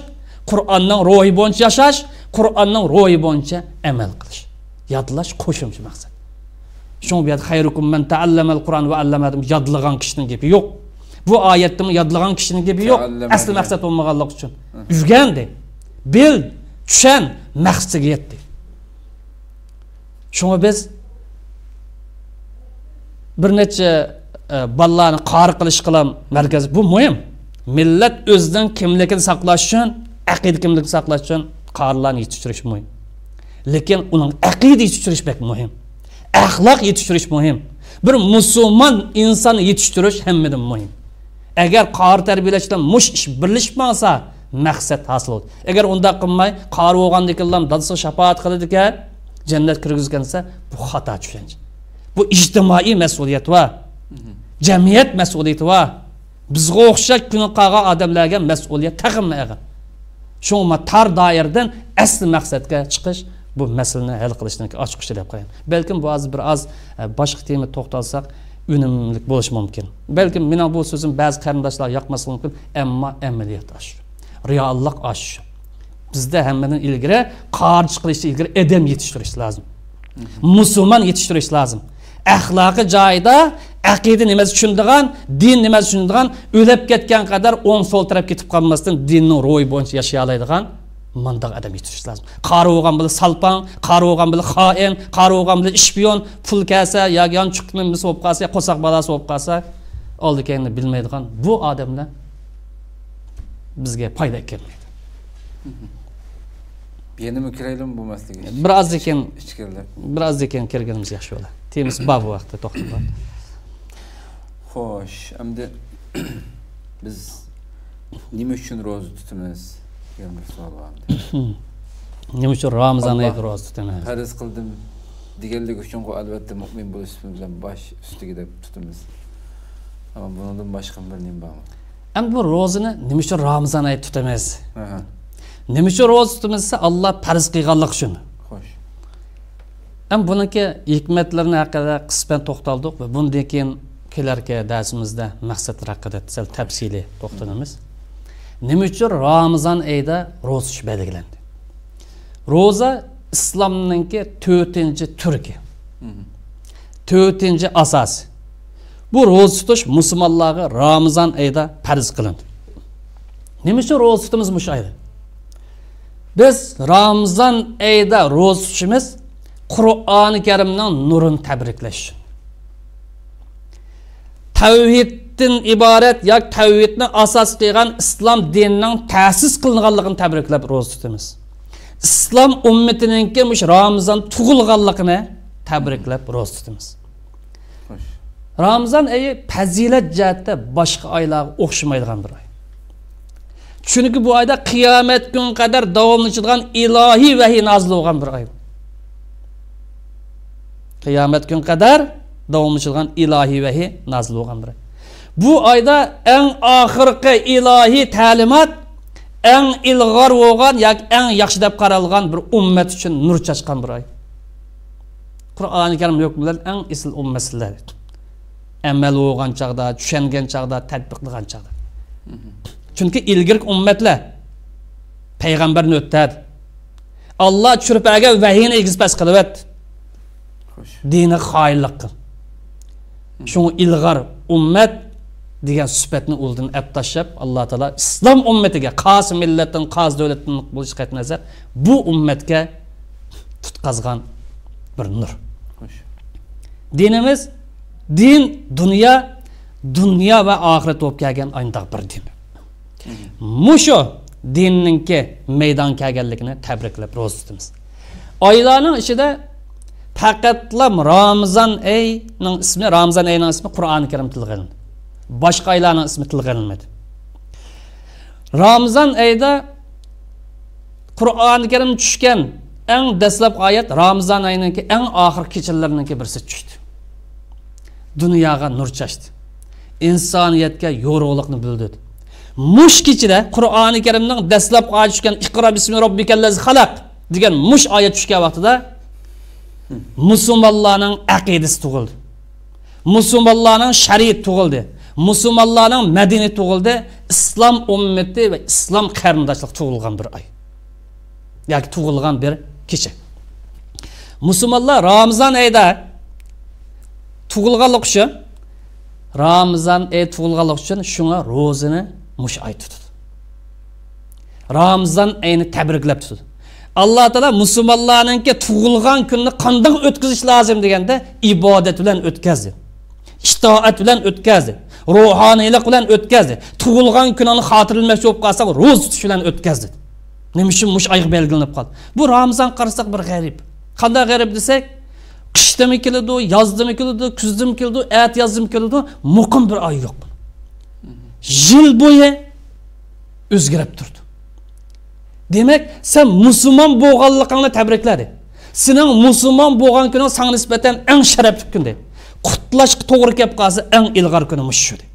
Qur'onning ruhi bo'yicha yashash, Qur'onning ruhi bo'yicha amal qilish. Yodlash qo'shimcha maqsad. Şun bir hayrukum men ta'allamal Qur'on va allamadim yodlagan kishining gapi yo'q. Bu oyatda yodlagan kishining gapi yo'q. Asli maqsad bo'lmaganlik uchun. Yurgandi. Bil, Düşen məqsədiga yetdi. Şuna biz bir neçə ballarını qari qilish qilam mərkəzi bu mühim. Millet özünün kimligini saqlash uchun, aqida kimligini saqlash uchun qarilarni yetishtirish mühim. Lekin uning aqida yetishtirish bek mühim. Axloq yetishtirish mühim. Bir musulmon inson yetishtirish hammadan mühim. Agar qari tarbiyalashdan mush ish birlashmasa, maqsad hosil bo'ladi. Agar unda qilmay, qari bo'lgandikanlar dadasi shafaat qiladi ekan, jannat kirgizgansa, bu xato tushuncha. Bu ijtimoiy mas'uliyat va jamiyat mas'uliyati va bizga o'xshash kuni qolgan odamlarga mas'uliyat taqinma ag'ir. Shunga tar doiradan asli maqsadga chiqish bu masalani hal qilishdan ochiqcha deb qo'yaman. Balkim bu bir oz boshqa tema to'xtalsak unumli bo'lishi mumkin. Balkim mening bu so'zim ba'zi qarindoshlar yoqmasi mumkin, ammo amaliyot osh. Reallik osh. Bizda hammadan ilgari qarshi qilishga ilgari odam yetishtirish lozim. Musulmon yetishtirish lozim. Axloqi joyida aqida nimasi tushundigan, din nimasi tushundigan, o'lib ketgan qadar o'ng so'l taraf ketib qolmasdan dinning ro'yi bo'yicha yashay oladigan mundaq odam yetishtirish lozim. Qari bo'lgan bilan salpang, qari bo'lgan bilan xoin, qari bo'lgan bilan ishpiyon, pul kasa, yon chuqmimiz bo'lib qolsa, qo'saq balasi bo'lib qolsa, oldi-keyinni bilmaydigan bu odamlar bizga foyda kelmaydi. Yenimi kiraylim bu masalaga. Biroz ekan kirganimiz yaxshi bo'ladi. Temiz bor bu vaqtda to'xtab. Xo'sh, endi biz nima uchun roza tutamiz? degan bir savol bor. Nima uchun Ramazon oyida roza tutamiz? Farz qildim deganlik uchun albatta mu'min bo'lishimiz bilan bosh ustiga deb tutamiz. Ammo bundan boshqa bir nima bormi? Endi bu rozani nima uchun Ramazon oyida tutamiz? Nima uchun roza tutamizsa Alloh farz qilganlik uchun. Xo'sh. Ham buniki hikmatlarini haqida qisman to'xtaldik va bundan keyin kelarki darsimizda maqsadlar haqida sal tafsili to'xtalamiz. Nima uchun Ramazon oyida roza tutish belgilandi? Roza islomninki 4-turki. 4-asosi. Bu roza tutish musulmonlarga Ramazon oyida farz qilindi. Nima uchun roza tutamiz mush oyda? Biz Ramazon oyida roza tutishimiz Qur'oni Karimning nurini tabriklash. Tavhiddan iborat yoki tavhidni asos qilgan islom dinining ta'sis qilinganligini tabriklab roza tutamiz. İslam ummetiningki mush Ramazon tug'ilganligini tabriklab roza tutamiz. Ramazon oyi fazilat jihatda boshqa oylarga o'xshamaydigan bir oy. Chunki bu oyda qiyomat kun qadar davomlashadigan ilohiy vahiy nozil bo'lgan bir oy. Qiyomat kun qadar davomlashadigan ilohiy vahiy nozil bo'lgan bir oy. Bu oyda eng oxirgi ilohiy ta'limot eng ilg'or bo'lgan yoki eng yaxshi deb qaralgan bir ummat uchun nur chachqan bir oy. Qur'oni Karim yo'q bilan eng isl ummatlar. Amal bo'lgan chaqda, tushungan chaqda, tatbiq qilgan chaqda. Chunki ilgirk ummatlar payg'ambarni o'tadi. Alloh tushirib bergan vahiyni egizpas qilib dini xoinlik qil. Shu ilg'or ummat degan sifatni o'ldan aptashab Alloh taolo islom ummatiga qas millatdan qas davlatdan bo'lish qatnazar bu ummatga tutqazgan bir nur. Dinimiz din dunyo va oxirat bo'lib kelgan ayndaq bir din. Musho dinninki maydon kelganligini tabriklab roza tutamiz. Oylarning ichida faqatlam Ramazon oyining ismi Qur'oni Karim tilga olindi. Boshqa oylarning ismi tilga olinmadi. Ramazon oyida Qur'oni Karim tushgan eng dastlabki oyat Ramazon oyininki eng oxirgi kechalarininki birisi tushdi. Dunyoga nur chashdi. İnsoniyatga yorug'likni bildirdi. Mush kechida Qur'oni Karimning dastlabki oyati tushgan Iqro bismi robbikallazi xalaq degan mush oyat tushgan vaqtida musulmonlarning aqidasi tug'ildi. Musulmonlarning shariat tug'ildi. Musulmonlarning madaniyati tug'ildi. Islom ummati va islom qarindoshlik tug'ilgan bir oy. Yoki tug'ilgan bir kecha. Musulmonlar Ramazon oyida tug'ilganlik uchun Ramazon oyi tug'ilganlik uchun shunga rozani mush oy tutdi. Ramazon oyini tabriklab tutdi. Allah Teala Müslümanlarınki tug'ilgan kunni qanday o'tkazish lozim deganda ibodat bilan o'tkazdi. İtaat bilan o'tkazdi. Ruhaniylik bilan o'tkazdi. Tug'ilgan kunini xotirlamoqchi bo'lib qolsa, ro'z tutish bilan o'tkazdi. Nima uchun mush oy belgilanib qoldi? Bu Ramazon qarasak bir g'arib. Qanday g'arib desak, qishdami keladi, yozdami keladi, kuzdami keladi, at yozdami keladi, muqim bir oy yo'q. Yil bo'yi o'zgarib turdi. Demek sen Müslüman bo'lganligingni tabrikladi. Sening Müslüman bo'lgan kuning sana nisbatan eng sharafli kun dedi. Qutlashga to'g'ri kelib qolsa eng ilg'or kunimiz shu dedi.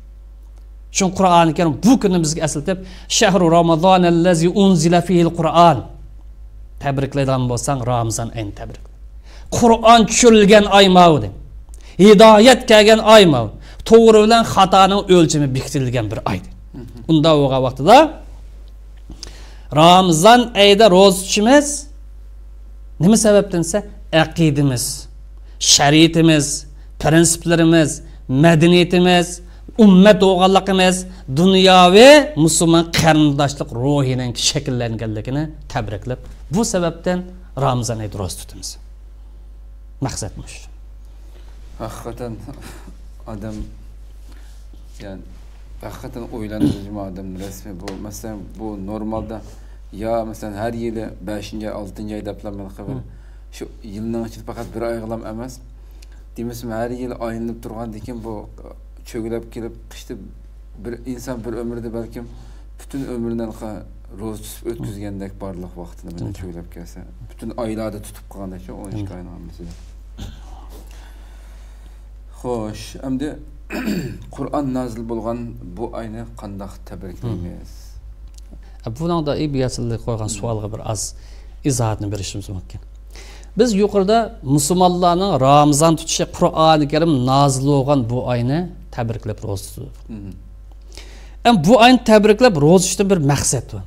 Shu Qur'oni Karim bu kunni bizga eslatib, shahru ramazanallazi unzila fihil Qur'on. Tabriklaydigan bo'lsang Ramazon oyini tabrik. Qur'on tushirilgan oy mavdi. Hidoyat kelgan oy mavdi. To'g'ri bilan xatoning o'lchami bekitilgan bir oydi. Unda o'g'a vaqtida Ramazan ayda ro'za tutishimiz nima sababdansa aqidimiz, shariatimiz, prinsiplarimiz, madaniyatimiz, ummat o'g'anligimiz, dunyoviy musulmon qarindoshlik ruhining shakllanganligini tabriklab, bu sababdan Ramazan ayda ro'za tutamiz. Maqsadimiz. Hakikaten adam yani hakikaten oylanıcı adam resmi bu. Mesela bu normalde ya mesela her yılı 5. 6. ayda yapılan kadar şu yılın içinde fakat bir ay kalam emez. Demişim her yıl ayınlıp durgan diken bu çögülüp gelip işte bir insan bir ömürde belki bütün ömründen roz tutup ötküzgendek barlıq vaxtını böyle çögülüp gelse. Bütün aylarda tutup kalan da şu 12 ayın mesela. Xoş, şimdi Kur'an nazil bo'lgan bu ayni qanday tabriklaymiz? Bundan da ibiyatlı qo'ygan savolga bir az izohatni berishimiz mumkin. Biz yuqorida musulmonlarning Ramazon tutishi Qur'oni Karim nazil bo'lgan bu oyni tabriklab ro'za tutdik. Bu oyni tabriklab ro'za tutishda bir maqsad bor.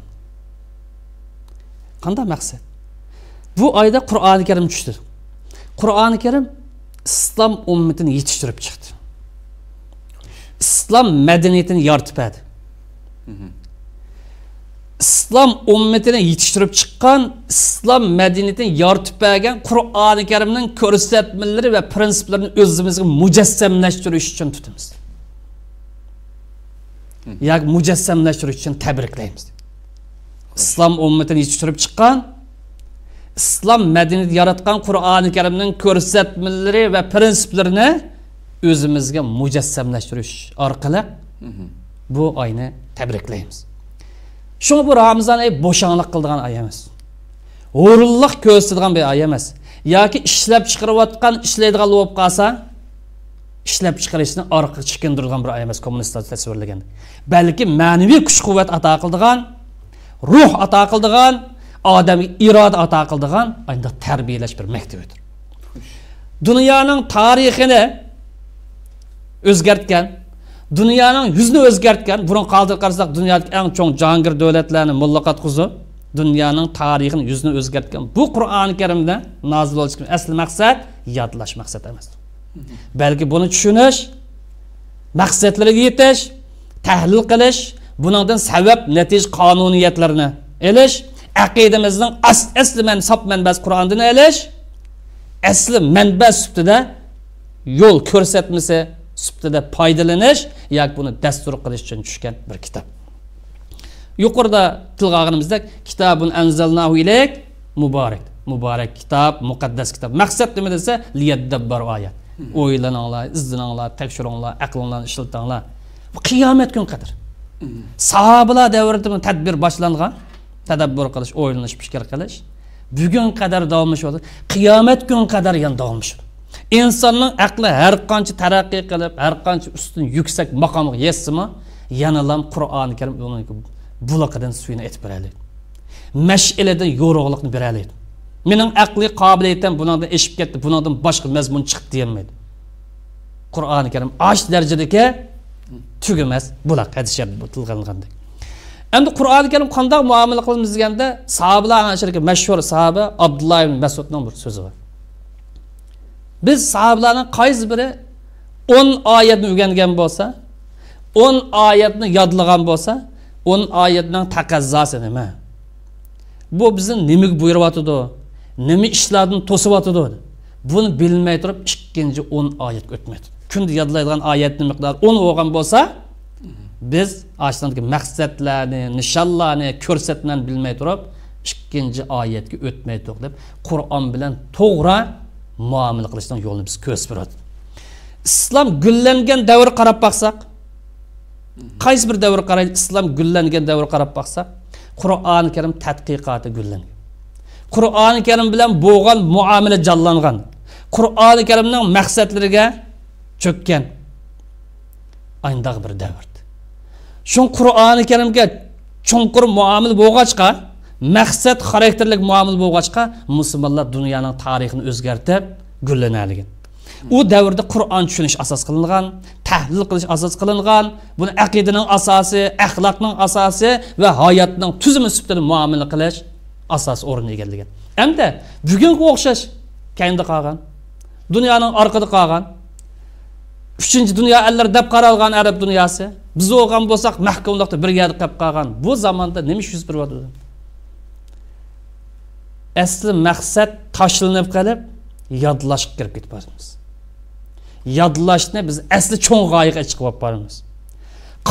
Qanday maqsad? Bu oyda Qur'oni Karim tushdi. Qur'oni Karim İslam ummetini yetiştirip çıktı. İslam medeniyetini yaratып berdi. İslam ummetini yetiştirip çıkan, İslam medeniyetini yaratып bergen Qur'oni Karimning ko'rsatmalari ve prinsiplerini özümüzge mujassamlashtirish uchun tutamiz. Yani mujassamlashtirish uchun tabriklaymiz. İslam ummetini yetiştirip çıkan, İslam medeniyeti yaratgan Qur'oni Karimning ko'rsatmalari ve prinsiplerini özümüzge mujassamlashtirish orqali bu oyni tabriklaymiz. Şu bu Ramazan ayı boşanlık qildigan oy emas. O'rinliq ko'rsatadigan bir oy emas. Yoki ishlab chiqarayotgan, ishlaydigan bo'lib qolsa, ishlab chiqarishni orqa chekindirgan bir oy emas kommunistlar tasvirlagan. Balki ma'naviy kuch-quvvat ato qildigan, ruh ato qildigan, odamiy iroda ato qildigan ayda tarbiyalash bir maktabidir. Dunyoning tarixini o'zgartgan, dunyoning yuzini o'zgartgan, burun qoldirib qarasak dunyodagi eng cho'ng jahongir davlatlarni muloqot qilib, dunyoning tarixini yuzini o'zgartgan. Bu Qur'oni Karimda nozil bo'lgan asl maqsad yodlash maqsad emas. Balki buni tushunish, maqsadlariga yetish, tahlil qilish, buningdan sabab natij qonuniyatlarini elish, aqidamizning asli mansab manbasi Qur'ondan elish, asli manba sifatida yo'l ko'rsatmasi sifatida foydalanish yoki buni dastur qilish uchun tushgan bir kitob. Yuqorida tilga olganimizdek kitobun anzalnahu ilayk muborak. Muborak kitob, muqaddas kitob. Maqsad nima desa liyadabbaru oyat. O'ylaninglar, izlaninglar, tekshiringlar, aqlinglarni ishlatinglar. Bu qiyomat kun qadar. Sahobalar davrida tadbir boshlangan, tadabbur qilish, o'ylanish, fikr qilish bugun qadar davomlashadi. Qiyomat kun qadar yana davomlashadi. İnsanın aqli har qancha taraqqiy qilib, har qancha ustun yuksak maqomga yetsimi, yanalam Qur'oni Karim uning bulaqadan suyini etib beradi. Mash'aladan yo'rug'liqni beradi. Mening aqli qobiliyatim bundan eshib ketdi, bundan boshqa mazmun chiqdi deyilmaydi. Qur'oni Karim ash darajadagi tugamas bulaq hadis sharif tilganliganda. Endi Qur'oni Karim qanday muomala qilamiz deganda, sahobalar ashirga mashhur sahoba Abdullah ibn Mas'udning bir so'zi bor. Biz sahabalarning qaysi biri 10 oyatni o'rgangan bo'lsa, 10 oyatni yodlagan bo'lsa, 10 oyatning taqazzosi nima? bu bizni nimaga buyuryapti, nima ishlarni to'siyapti. Buni bilmay turib ikkinchi 10 oyatga o'tmaydi. Kunda yodlaydigan oyatning miqdori 10 bo'lgan bo'lsa, biz ashlandagi maqsadlarni, nishonlarni, ko'rsatmani bilmay turib ikkinchi oyatga o'tmaydi deb Qur'on bilan to'g'ri muomala qilishdan yo'lni biz ko'rsatadi. İslam güllengen davr qarab baqsaq, qaysi bir davr qaraydi, islom gullangan davr qarab baqsaq, Qur'oni Karim tadqiqoti gullangan. Qur'oni Karim bilan bo'lgan muomala jonlangan. Qur'oni Karimning maqsadlariga cho'kkan ayndaq bir davr. Shu Qur'oni Karimga chunqur muomala bo'lg'achqa, maqsad xarakterlik muomala bo'lg'achqa, musulmonlar dunyoning tarixini o'zgartirib gullanadigan. U davrda Qur'on tushunish asos qilingan, tahlil qilish asos qilingan, buni aqidaning asosi, axloqning asosi va hayotning tuzumi sifatida muomala qilish asos o'rin egallagan. Endi bugungi o'xshash keyinda qolgan, dunyoning orqada qolgan, 3-dunyo allar deb qaralgan arab dunyosi, biz o'lgan bo'lsak mahkumlikda bir yerda qolib qolgan. Bu zamonda nima ish yuz beryapti? Asli maqsad tashlanib qolib, yodlashib kirib ketibmiz. Yodlashni biz asli cho'ng g'oyaga chiqib boramiz.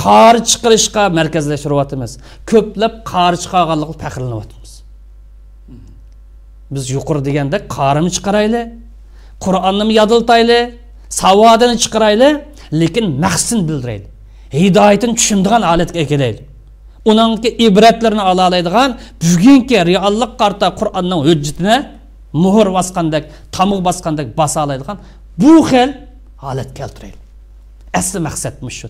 Qori chiqarishga markazlashiryapmiz. Ko'plab qori chiqarganlikni faxrlanyapmiz. Biz yuqori deganda qorini chiqarayli, Qur'onni yodiltayli, savodini chiqarayli, lekin maqsadni bildirayli. Hidoyatini tushunadigan holatga kelayli. Uningki ibratlarini ola oladigan bugungi reallik qarta Qur'onning hujjatini muhr bosgandek, tamuq bosgandek basa oladigan bu xil holat keltirayli. Asli maqsadimiz shu.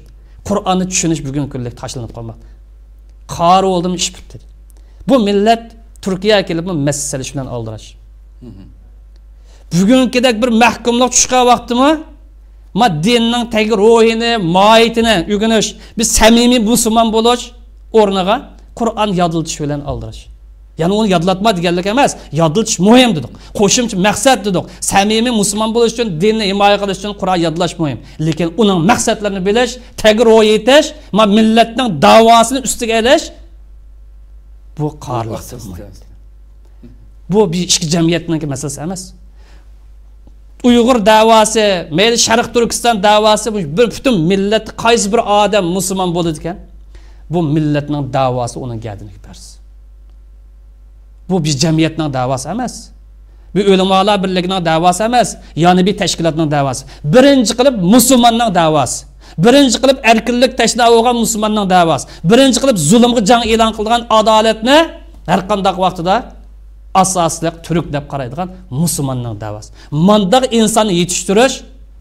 Qur'onni tushunish bugun kunlik tashlanib qolmoqda. Qori oldimi ish bitdi. Bu millat Turkiyaga kelib bu masala bilan oldirash. Bugünkidek bir mahkumlik tushgan vaqtimi? Ma dinning tagi ruhini, mohiyatini o'rganish, biz samimiy musulmon bo'lish o'rniga Qur'on yodlatish bilan oldirash. Ya'ni uni yodlatma deganlik emas, yodlatish muhim dedik. Qo'shimcha maqsad dedik. Samimiy musulmon bo'lish uchun, dinni himoya qilish uchun Qur'on yodlash muhim. Lekin uning maqsadlarini bilish, tagi ruhiyatish, ma millatning davosini ustiga olish bu qarliq. Bu bir ichki jamiyatning masalasi emas. Uyg'ur davası, mayli Sharq Turkiston davası, bu butun millat qaysi bir odam musulmon bo'ladi ekan, bu millatning davası uning gadini bersin. Bu bir jamiyatning davası emas. Bu ulamolar birligining davası emas, yani bir tashkilotning davası. Birinchi qilib musulmonning davası. Birinchi qilib erkinlik tashlab olgan musulmonning davası. Birinchi qilib zulmga jang e'lon qilgan adolatni har qanday vaqtida asosliq turk deb qaraydigan musulmonning davası. Mandaq insonni yetishtirish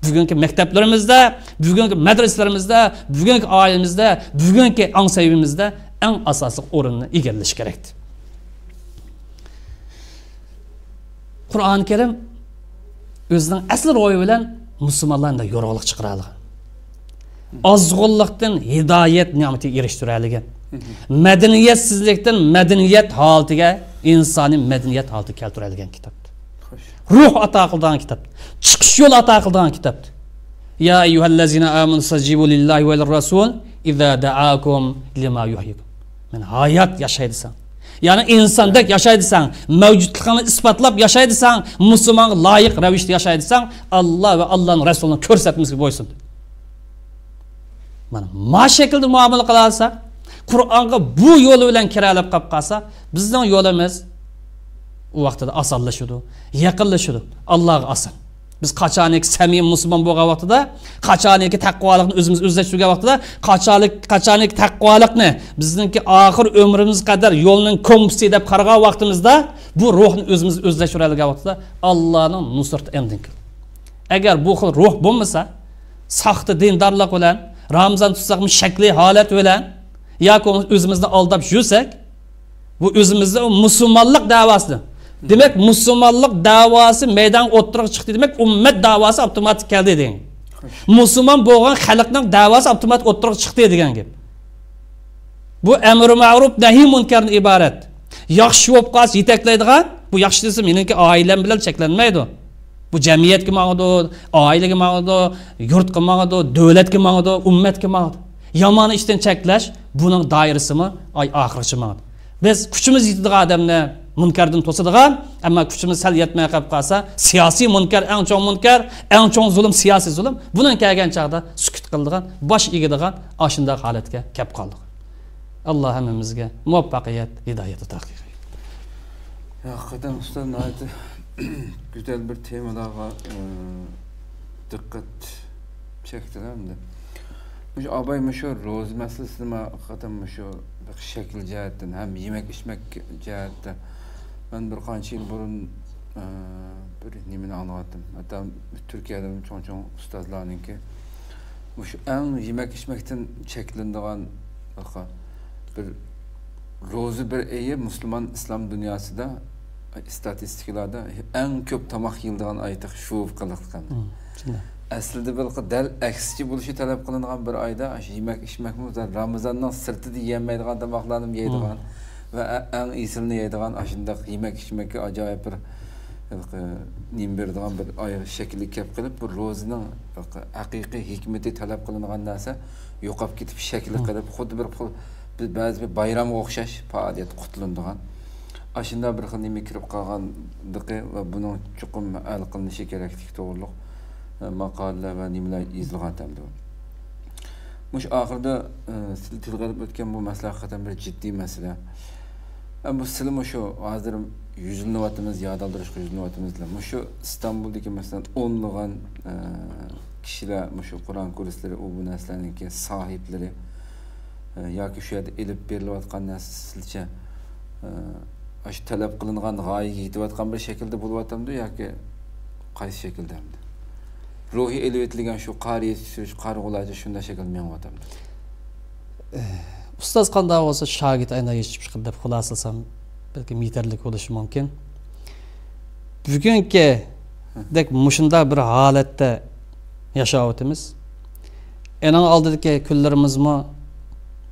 bugungi maktablarimizda, bugungi madrasalarimizda, bugungi oilamizda, bugungi ansayimizda eng asosiy o'rinni egallash kerak. Qur'oni Karim o'zining asl ro'yi bilan musulmonlarga yorug'lik chiqaradi. Ozg'unlikdan hidoyat ne'matiga erishtiradigan. Madaniyatsizlikdan madaniyat holatiga, insoniy madaniyat holatiga keltiradigan kitob. Ruh ato qilgan kitob. Chiqish yo'l ato qilgan kitob. Ya ayyuhallazina amanu sajibu lillahi va lir-rasul idza da'akum lima yuhyikum. Men hayot yashaydisan. Yani insandek yaşaydısan, mevcutluğunu ispatlap yaşaydısan, musulmon loyiq ravishda yaşaydısan, Allah ve Allah'ın Resulü'nü ko'rsatmasiga bo'ysun. Mana şekilde muomala qilarsak, Qur'onga bu yo'li bilan kiralab qolib qolsa, bizning yo'limiz u vaqtida osonlashadi, yaqinlashadi. Allohga oson. Biz qachoniki samimiy musulmon bo'lgan vaqtida, qachoniki taqvolikni o'zimiz o'zlashtirgan vaqtida, qachoniki taqvolikni bizningki oxir umrimiz qadar yo'lning kompasi deb qaragan vaqtimizda, bu ruhni o'zimiz o'zlashtiradigan vaqtida Allohning nusrati emdin. Agar bu xil ruh bo'lmasa, saxta dindorlik bilan, Ramazon tutsaqmi shakli holat bilan yoki o'zimizni aldab yursak, bu o'zimizda musulmonlik davosini demek musulmonlik davası meydan o'ttirib chiqdi demek ummat davası avtomatik keldi degan. Musulmon bo'lgan xalqning davası avtomatik o'ttirib chiqdi degan gap. Bu amr ma'ruf nahiy munkardan iborat. Yaxshi bo'lib qolsa yetaklaydigan, bu yaxshi desa meniki oilam bilan cheklanmaydi. Bu jamiyatga ma'qudi, oilaga ma'qudi, yurtga ma'qudi, davlatga ma'qudi, ummatga ma'qudi. Yomon ishdan cheklash buning doirasimi oxirigacha ma'qudi. Biz kuchimiz yetadigan odamni munkardan to'sadigan, ammo kuchimiz sal yetmay qolib qolsa, siyosiy munkar, eng chong zulm siyosiy zulm, bundan kelgan chaqda sukut qildigan, bosh egadigan ashunda holatga kelib qoldik. Alloh hammamizga muvaffaqiyat, hidoyat taqdir qilsin. Hakikaten usta nayeti güzel bir temalarga dikkat çektiler mi? Bu abay şu roz meselesi mi hakikaten şu şekil cihetten hem yemek içmek cihetten ben bir kaç yıl burun bir nimini anlattım. Hatta Türkiye'de çok ustazlarının ki bu şu en yemek içmekten çekilindiğin bir rozu bir iyi Müslüman İslam dünyasında istatistiklerde en köp tamak yıldığın ayetlik şuuf kılıqlıqan. Aslında belki del eksici buluşu talep kılınan bir ayda yemek içmek mi? Ramazan'dan sırtı diye yemeydiğin tamaklarını yediğin ve en iyisini yediğin aşında yemek içmek acayip bir nimberdiğin bir ayrı şekilli kep kılıp bu rozunun hakiki hikmeti talep kılınan neyse yoqab ketip şekilli kılıp xuddi bir bazı bir bayram o'xshash faoliyat qutilundigan. Aşında bir xil nima kirib qolganligi va buning chuqur hal qilinishi keraklik to'g'riliq maqolalar va nimalar yozilgan tamdi. Mush oxirida siz tilg'alib o'tgan bu masala haqiqatan bir jiddiy masala. Bu silmi shu hozir yuzlanayotimiz, yodoldirishga yuzlanayotimiz. Shu İstanbuldagi masalan 10 kishilar shu Qur'on kurslari u bu narsalarningki sohiblari yoki shu yerda elib berilayotgan narsa sizcha shu talab qilingan g'oyaga yetayotgan bir shaklda bo'lyaptimi yoki qaysi shaklda? Ruhiy elib etilgan shu qari yetish, qarg'ularcha shunday shakl menyaptimi? Ustoz qanday bo'lsa shogird aynan yetib chiqdi deb xulosalasam balki yetarli bo'lishi mumkin. Bugungi dek mushunda bir holatda yashayotimiz. Ening oldidagi kunlarimizmi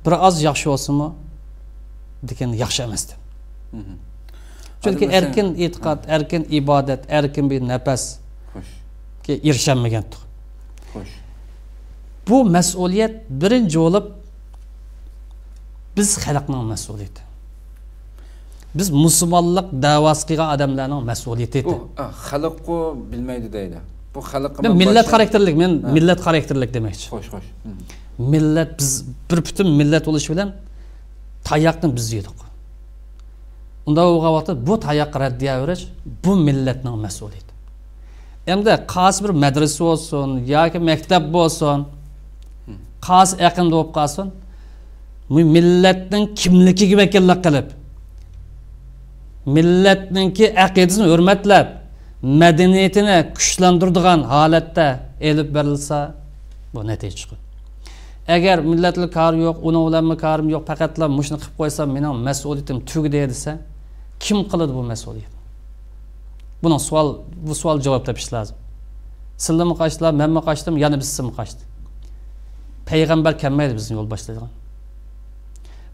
bir az yaxshi olsunmi degan yaxshi emasdi. Chunki erkin e'tiqod, erkin ibodat, erkin bir nafas ki erishamagandik. Xo'sh. Bu mas'uliyat birinchi bo'lib biz xalqning mas'uliyati. Biz musulmonlik da'vosi qilgan odamlarning mas'uliyati. Bu xalqni bilmaydi deydi. Bu xalqni millat xarakterlik, men millat xarakterlik demoqchi. Xo'sh. Millat biz bir butun millat bo'lish bilan tayoqni biz yedik. Unda o'ga vaqtda bu tayoq raddiya berish bu millatning mas'uliyati. Endi xos bir madrasa bo'lsin yoki maktab bo'lsin, xos yaqin bo'lib qolsin, bu millatning kimligiga vakillik qilib, millatningki aqidasini hurmatlab, madaniyatini kuchlantiradigan holatda elib berilsa, bu natija chiqadi. Agar millatlik kar yo'q, uning bilan karim yo'q, faqatla mushni qilib qo'ysam, mening mas'uliyatim tugdi desa, kim qiladi bu mas'uliyatni? Buna bu savol javob topish lozim. Sizlarmi qaçtılar, menmi qaçdım, yana bizmi qaçdı. Payg'ambar kelmaydi bizni yo'l boshlaydigan.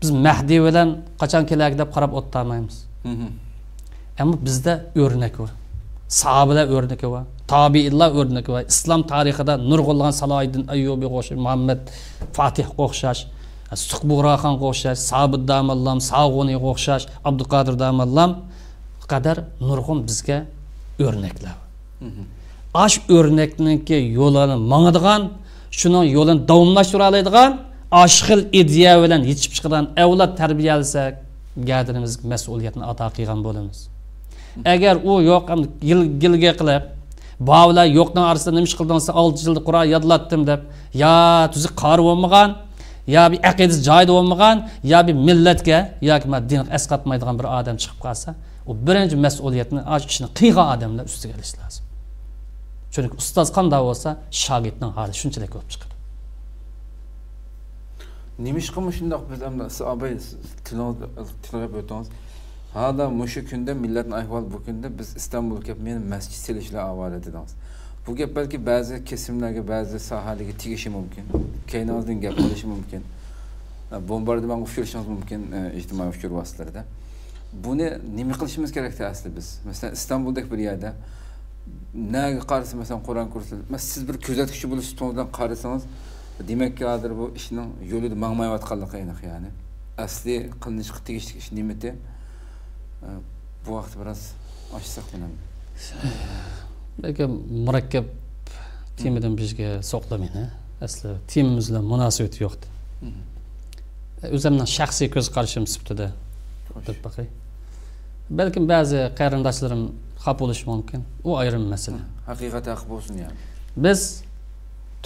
Biz Mahdi bilan qachon kelar deb qarab o'ttirmaymiz. Ammo bizda o'rnak bor. Sahobalar o'rnaki bor, tabiinlar o'rnaki bor. Islom tarixida nurg'ulg'an Salohiddin Ayyubiy o'xshash, Muhammad Fatih o'xshash, Suqburxon o'xshash, Sabit Damallam, Sag'uniy o'xshash, Abduqodir Damallam qadar nurg'un bizga o'rnaklar. Ash o'rnakninki yo'lini mangadigan, shuning yo'lini davomlashtira oladigan ashxil ideya bilan yetib chiqqan avlod tarbiyalasak, gadirimiz mas'uliyatni ado qilgan bo'lamiz. Agar u yo'q, gilga qilib, bavlar yo'qdan orasida nima ish qildingsa 6 yilda Qur'on yodlatdim deb, ya tuzi qari bo'lmagan, ya bir aqidasi joyida bo'lmagan, ya bir millatga yoki din asqatmaydigan bir odam chiqib qolsa, u birinchi mas'uliyatni ash ishni qilgan odamlar ustiga olish lozim. Chunki ustoz qanday bo'lsa, shogirdning holi shunchalik ko'p chiqadi. Nima ish qilmish shundoq biz ham sahoba tilg'ab o'tamiz. Hada mushu kunda millatning ahvoli bu kunda biz Istanbulga kelib meni masjid silishlar avvalo dedingiz. Bu gap balki ba'zi kesimlarga, ba'zi sohalarga tegishi mumkin. Keyinozdan gap bo'lishi mumkin. Bombardiman uchrashingiz mumkin ijtimoiy uchur vositalarida. Buni nima qilishimiz kerak aslida biz? Masalan, Istanbuldagi bir yerda nega qarasa masalan Qur'on kurslari, siz bir kuzatuvchi bo'lish to'g'ridan qarasangiz, demakki hozir bu ishning yo'lida mangmayotganligi aniq, ya'ni asli qilinishga tegishli ish nimati bu vaqt biraz açsak bilen. Belki murakkab temadan bizga so'qlamaydi. Asli temamiz bilan munosabati yo'q. O'zimning shaxsiy ko'z qarashim sifatida deb baqay. Balkim ba'zi qarindoshlarim xafa bo'lishi mumkin. U ayrim masala. Haqiqat haq bo'lsin yani. Biz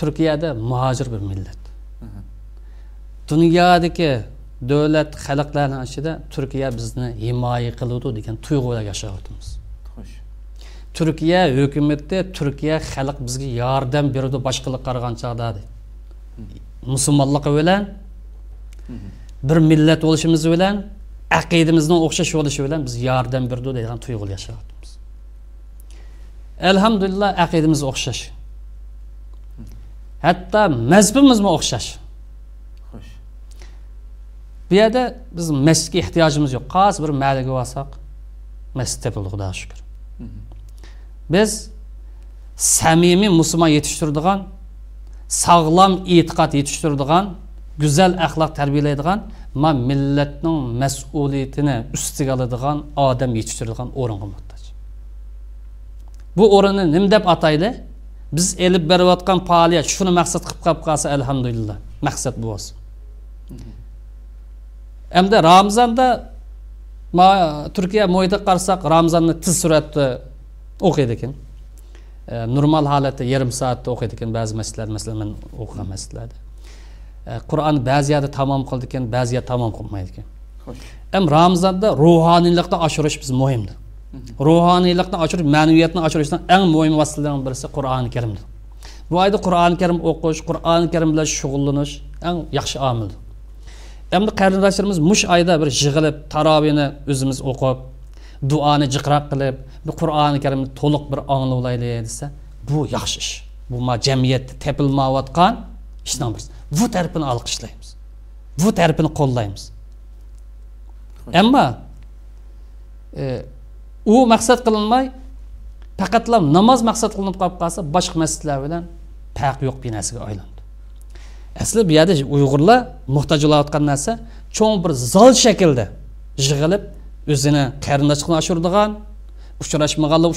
Turkiyada muhojir bir millat. Dunyodagi davlat xalqlarning ichida Turkiya bizni himoya qiladi degan tuyg'ular yashayapmiz. Xo'sh. Turkiya hukumati, Turkiya xalq bizga yordam beradi boshqalar qaragan chaqda deydi. Musulmonlik bilan bir millat bo'lishimiz bilan aqidamizning o'xshash bo'lishi bilan biz yordam beradi degan tuyg'ular yashayapmiz. Elhamdülillah aqidamiz o'xshash. Hatta mazhabimiz ham o'xshash. Xo'sh. Bu yerda biz masjidga ehtiyojimiz yo'q. Qas bir mahallaga borsak, masjid topildi, Xudoga shukr. Biz samimiy musulmon yetishtiradigan, sog'lom e'tiqod yetishtiradigan, go'zal axloq tarbiyalaydigan, millatning mas'uliyatini ustiga oladigan odam yetishtiradigan o'ringa muhtoj. Bu o'rinni nima deb atayli? Biz elib berayotgan faoliyat shuni maqsad qilib qolsa alhamdulillah. Maqsad bu bo'lsin. Endi Ramazonda Turkiya mo'yida qarsak, Ramazonni tez suratda o'qiydi ekan. Normal holatda yarim soatda o'qiydi ekan ba'zi masjidlar, masalan men o'qigan masjidlarda. Qur'on ba'zi yerda tamom qildi ekan, ba'zi yerda tamom qilmaydi ekan. Xo'sh. Ramazonda ruhoniylikni oshirish biz muhimdir. Ruhoniylikni oshirish, ma'naviyatni oshirishdan eng muhim vositalardan birisi Qur'oni Karimdir. Bu oyda Qur'oni Karim o'qish, Qur'oni Karim bilan shug'ullanish eng yaxshi omildir. Endi qarindoshlarimiz mush oyda bir yig'ilib, tarovihni o'zimiz o'qib, duoni jiqroq qilib, bu Qur'oni Karimni to'liq bir anglaylik desa, bu yaxshi ish. Bu jamiyatda tepilmayotgan ishdan birisi. Bu tarafini olqishlaymiz. Bu tarafini qo'llaymiz. Ammo u maqsad qilinmay, faqatla namoz maqsad qilinib qolsa, boshqa masjidlar bilan farq yo'q bir narsaga aylandi. Asli bu yerda Uyg'urlar muhtoj bo'layotgan narsa cho'ng bir zal shaklda yig'ilib, o'zini qarindoshligini oshiradigan, uchrashmaganlar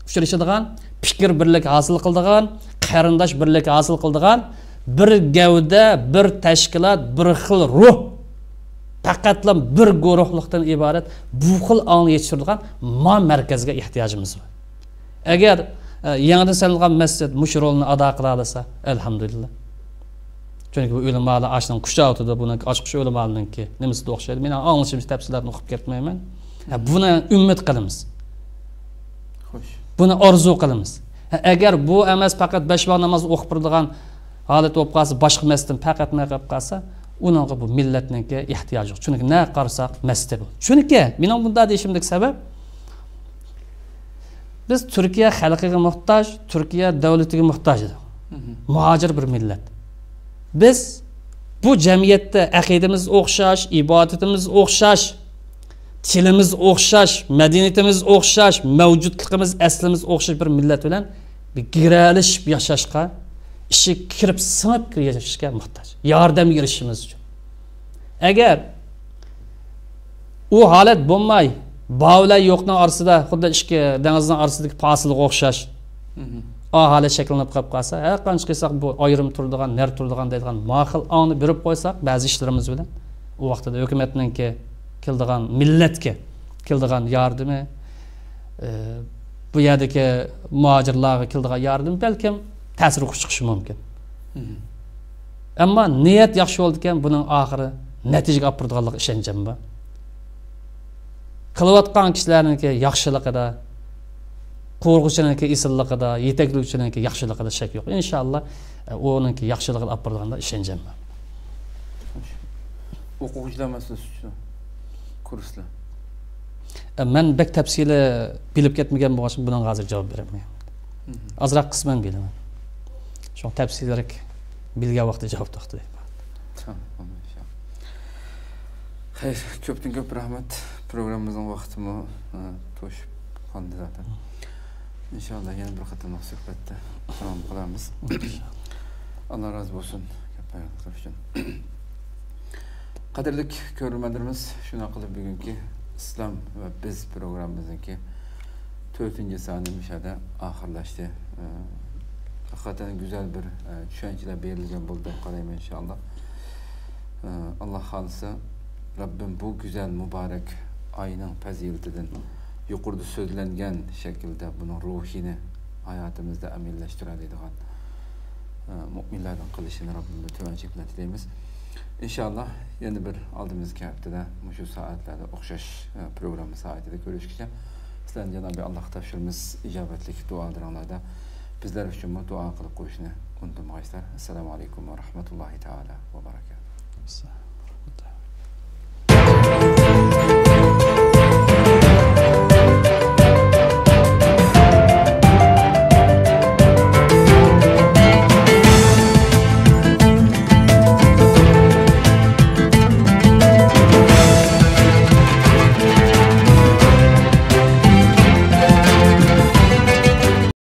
uchrashadigan, fikr birlik hosil qiladigan, qarindosh birlik hosil qiladigan bir gavda, bir tashkilot, bir xil ruh, faqatla bir guruhlikdan iborat bu xil ongni yetishtiradigan markazga ehtiyojimiz bor. Agar yangidan salgan masjid mush rolni ado qila olsa, alhamdulillah. Chunki bu ulamolar ashning qushog'ida buni ochqish ulamolarniki nimasiga o'xshaydi. Men anglashimiz tafsilotini o'qib ketmayman. Buni umid qilamiz. Xo'sh. Buni orzu qilamiz. Agar bu emas faqat 5 vaqt namoz o'qib turadigan holat bo'lib qolsa, boshqa masjiddan faqat naqab qolsa, uningga bu millatningga ehtiyoji yo'q. Chunki na qarsak masjid bu. Chunki mening bunda deyishimdagi sabab biz Turkiya xalqiga muhtoj, Turkiya davlatiga muhtojdir. Muhojir bir millat. Biz bu jamiyatda aqidamiz o'xshash, ibodatimiz o'xshash, tilimiz o'xshash, madaniyatimiz o'xshash, mavjudligimiz, aslimiz o'xshash bir millat bilan bir giralishib yashashga, ishi kirib singib yashashga muhtoj. Yordam berishimiz uchun. Agar u holat bo'lmay, bavlar yo'qning orasida, xuddi ikki dengizning orasidagi fasilga o'xshash holat shakllanib qolib qolsa, har qancha qilsak bu ayrim turadigan, ner turadigan deydigan ma'qul ongni berib qo'ysak, ba'zi ishlarimiz bilan u vaqtida hukumatninki keldigan millatga keldigan yordami, bu yerdagi muhojirlarga keldigan yardım balkim ta'sir chiqishi mumkin. Ammo niyat yaxshi bo'ldi ekan, buning oxiri natijaga olib boradiganligiga ishonchim bor. Qilayotgan kishilarniki yaxshiligida, qo'rg'uvchilarniki isilligida, yetaklovchilarniki yaxshiligida shak yo'q. Inshaalloh o'ninki yaxshiligini olib boradiganligiga ishonchim bor. O'quvchilar masalasi uchun kurslar. Men bek tafsili bilib ketmagan bo'lsam, bunga hozir javob beraman. Azroq qisman bilaman. Shu tafsilroq bilgan vaqtda javob to'xtay. Tamam, inshaalloh. Xayr, ko'pdan ko'p rahmat. Programmamizning vaqtimi to'shib qoldi zaten. İnşallah yana bir qatorliq suhbatda davom qilamiz. Alloh rozi bo'lsin gaplarimiz uchun. Qadrli ko'ruvchilarimiz, shuna qilib bugungi İslam ve biz programımızınki 4. sani müşahede ahırlaştı. Hakikaten güzel bir düşünceler belirleyeceğim buldu karayım inşallah. Allah halısı Rabbim bu güzel mübarek ayının faziletinden yukarıda sözlengen şekilde bunun ruhini hayatımızda emilleştirebildiğin müminlerden kılışını Rabbim'de tüvençikle dileyimiz. İnşallah yeni bir aldığımız haftada şu saatlerde okşaş programı saatinde görüşeceğiz. Sizden Cenab-ı Allah tavşirimiz icabetlik dualarında bizler için dua kılıp koyuşunu unutmayın. Esselamu Aleyküm ve Rahmetullahi Teala ve Berekatuhu.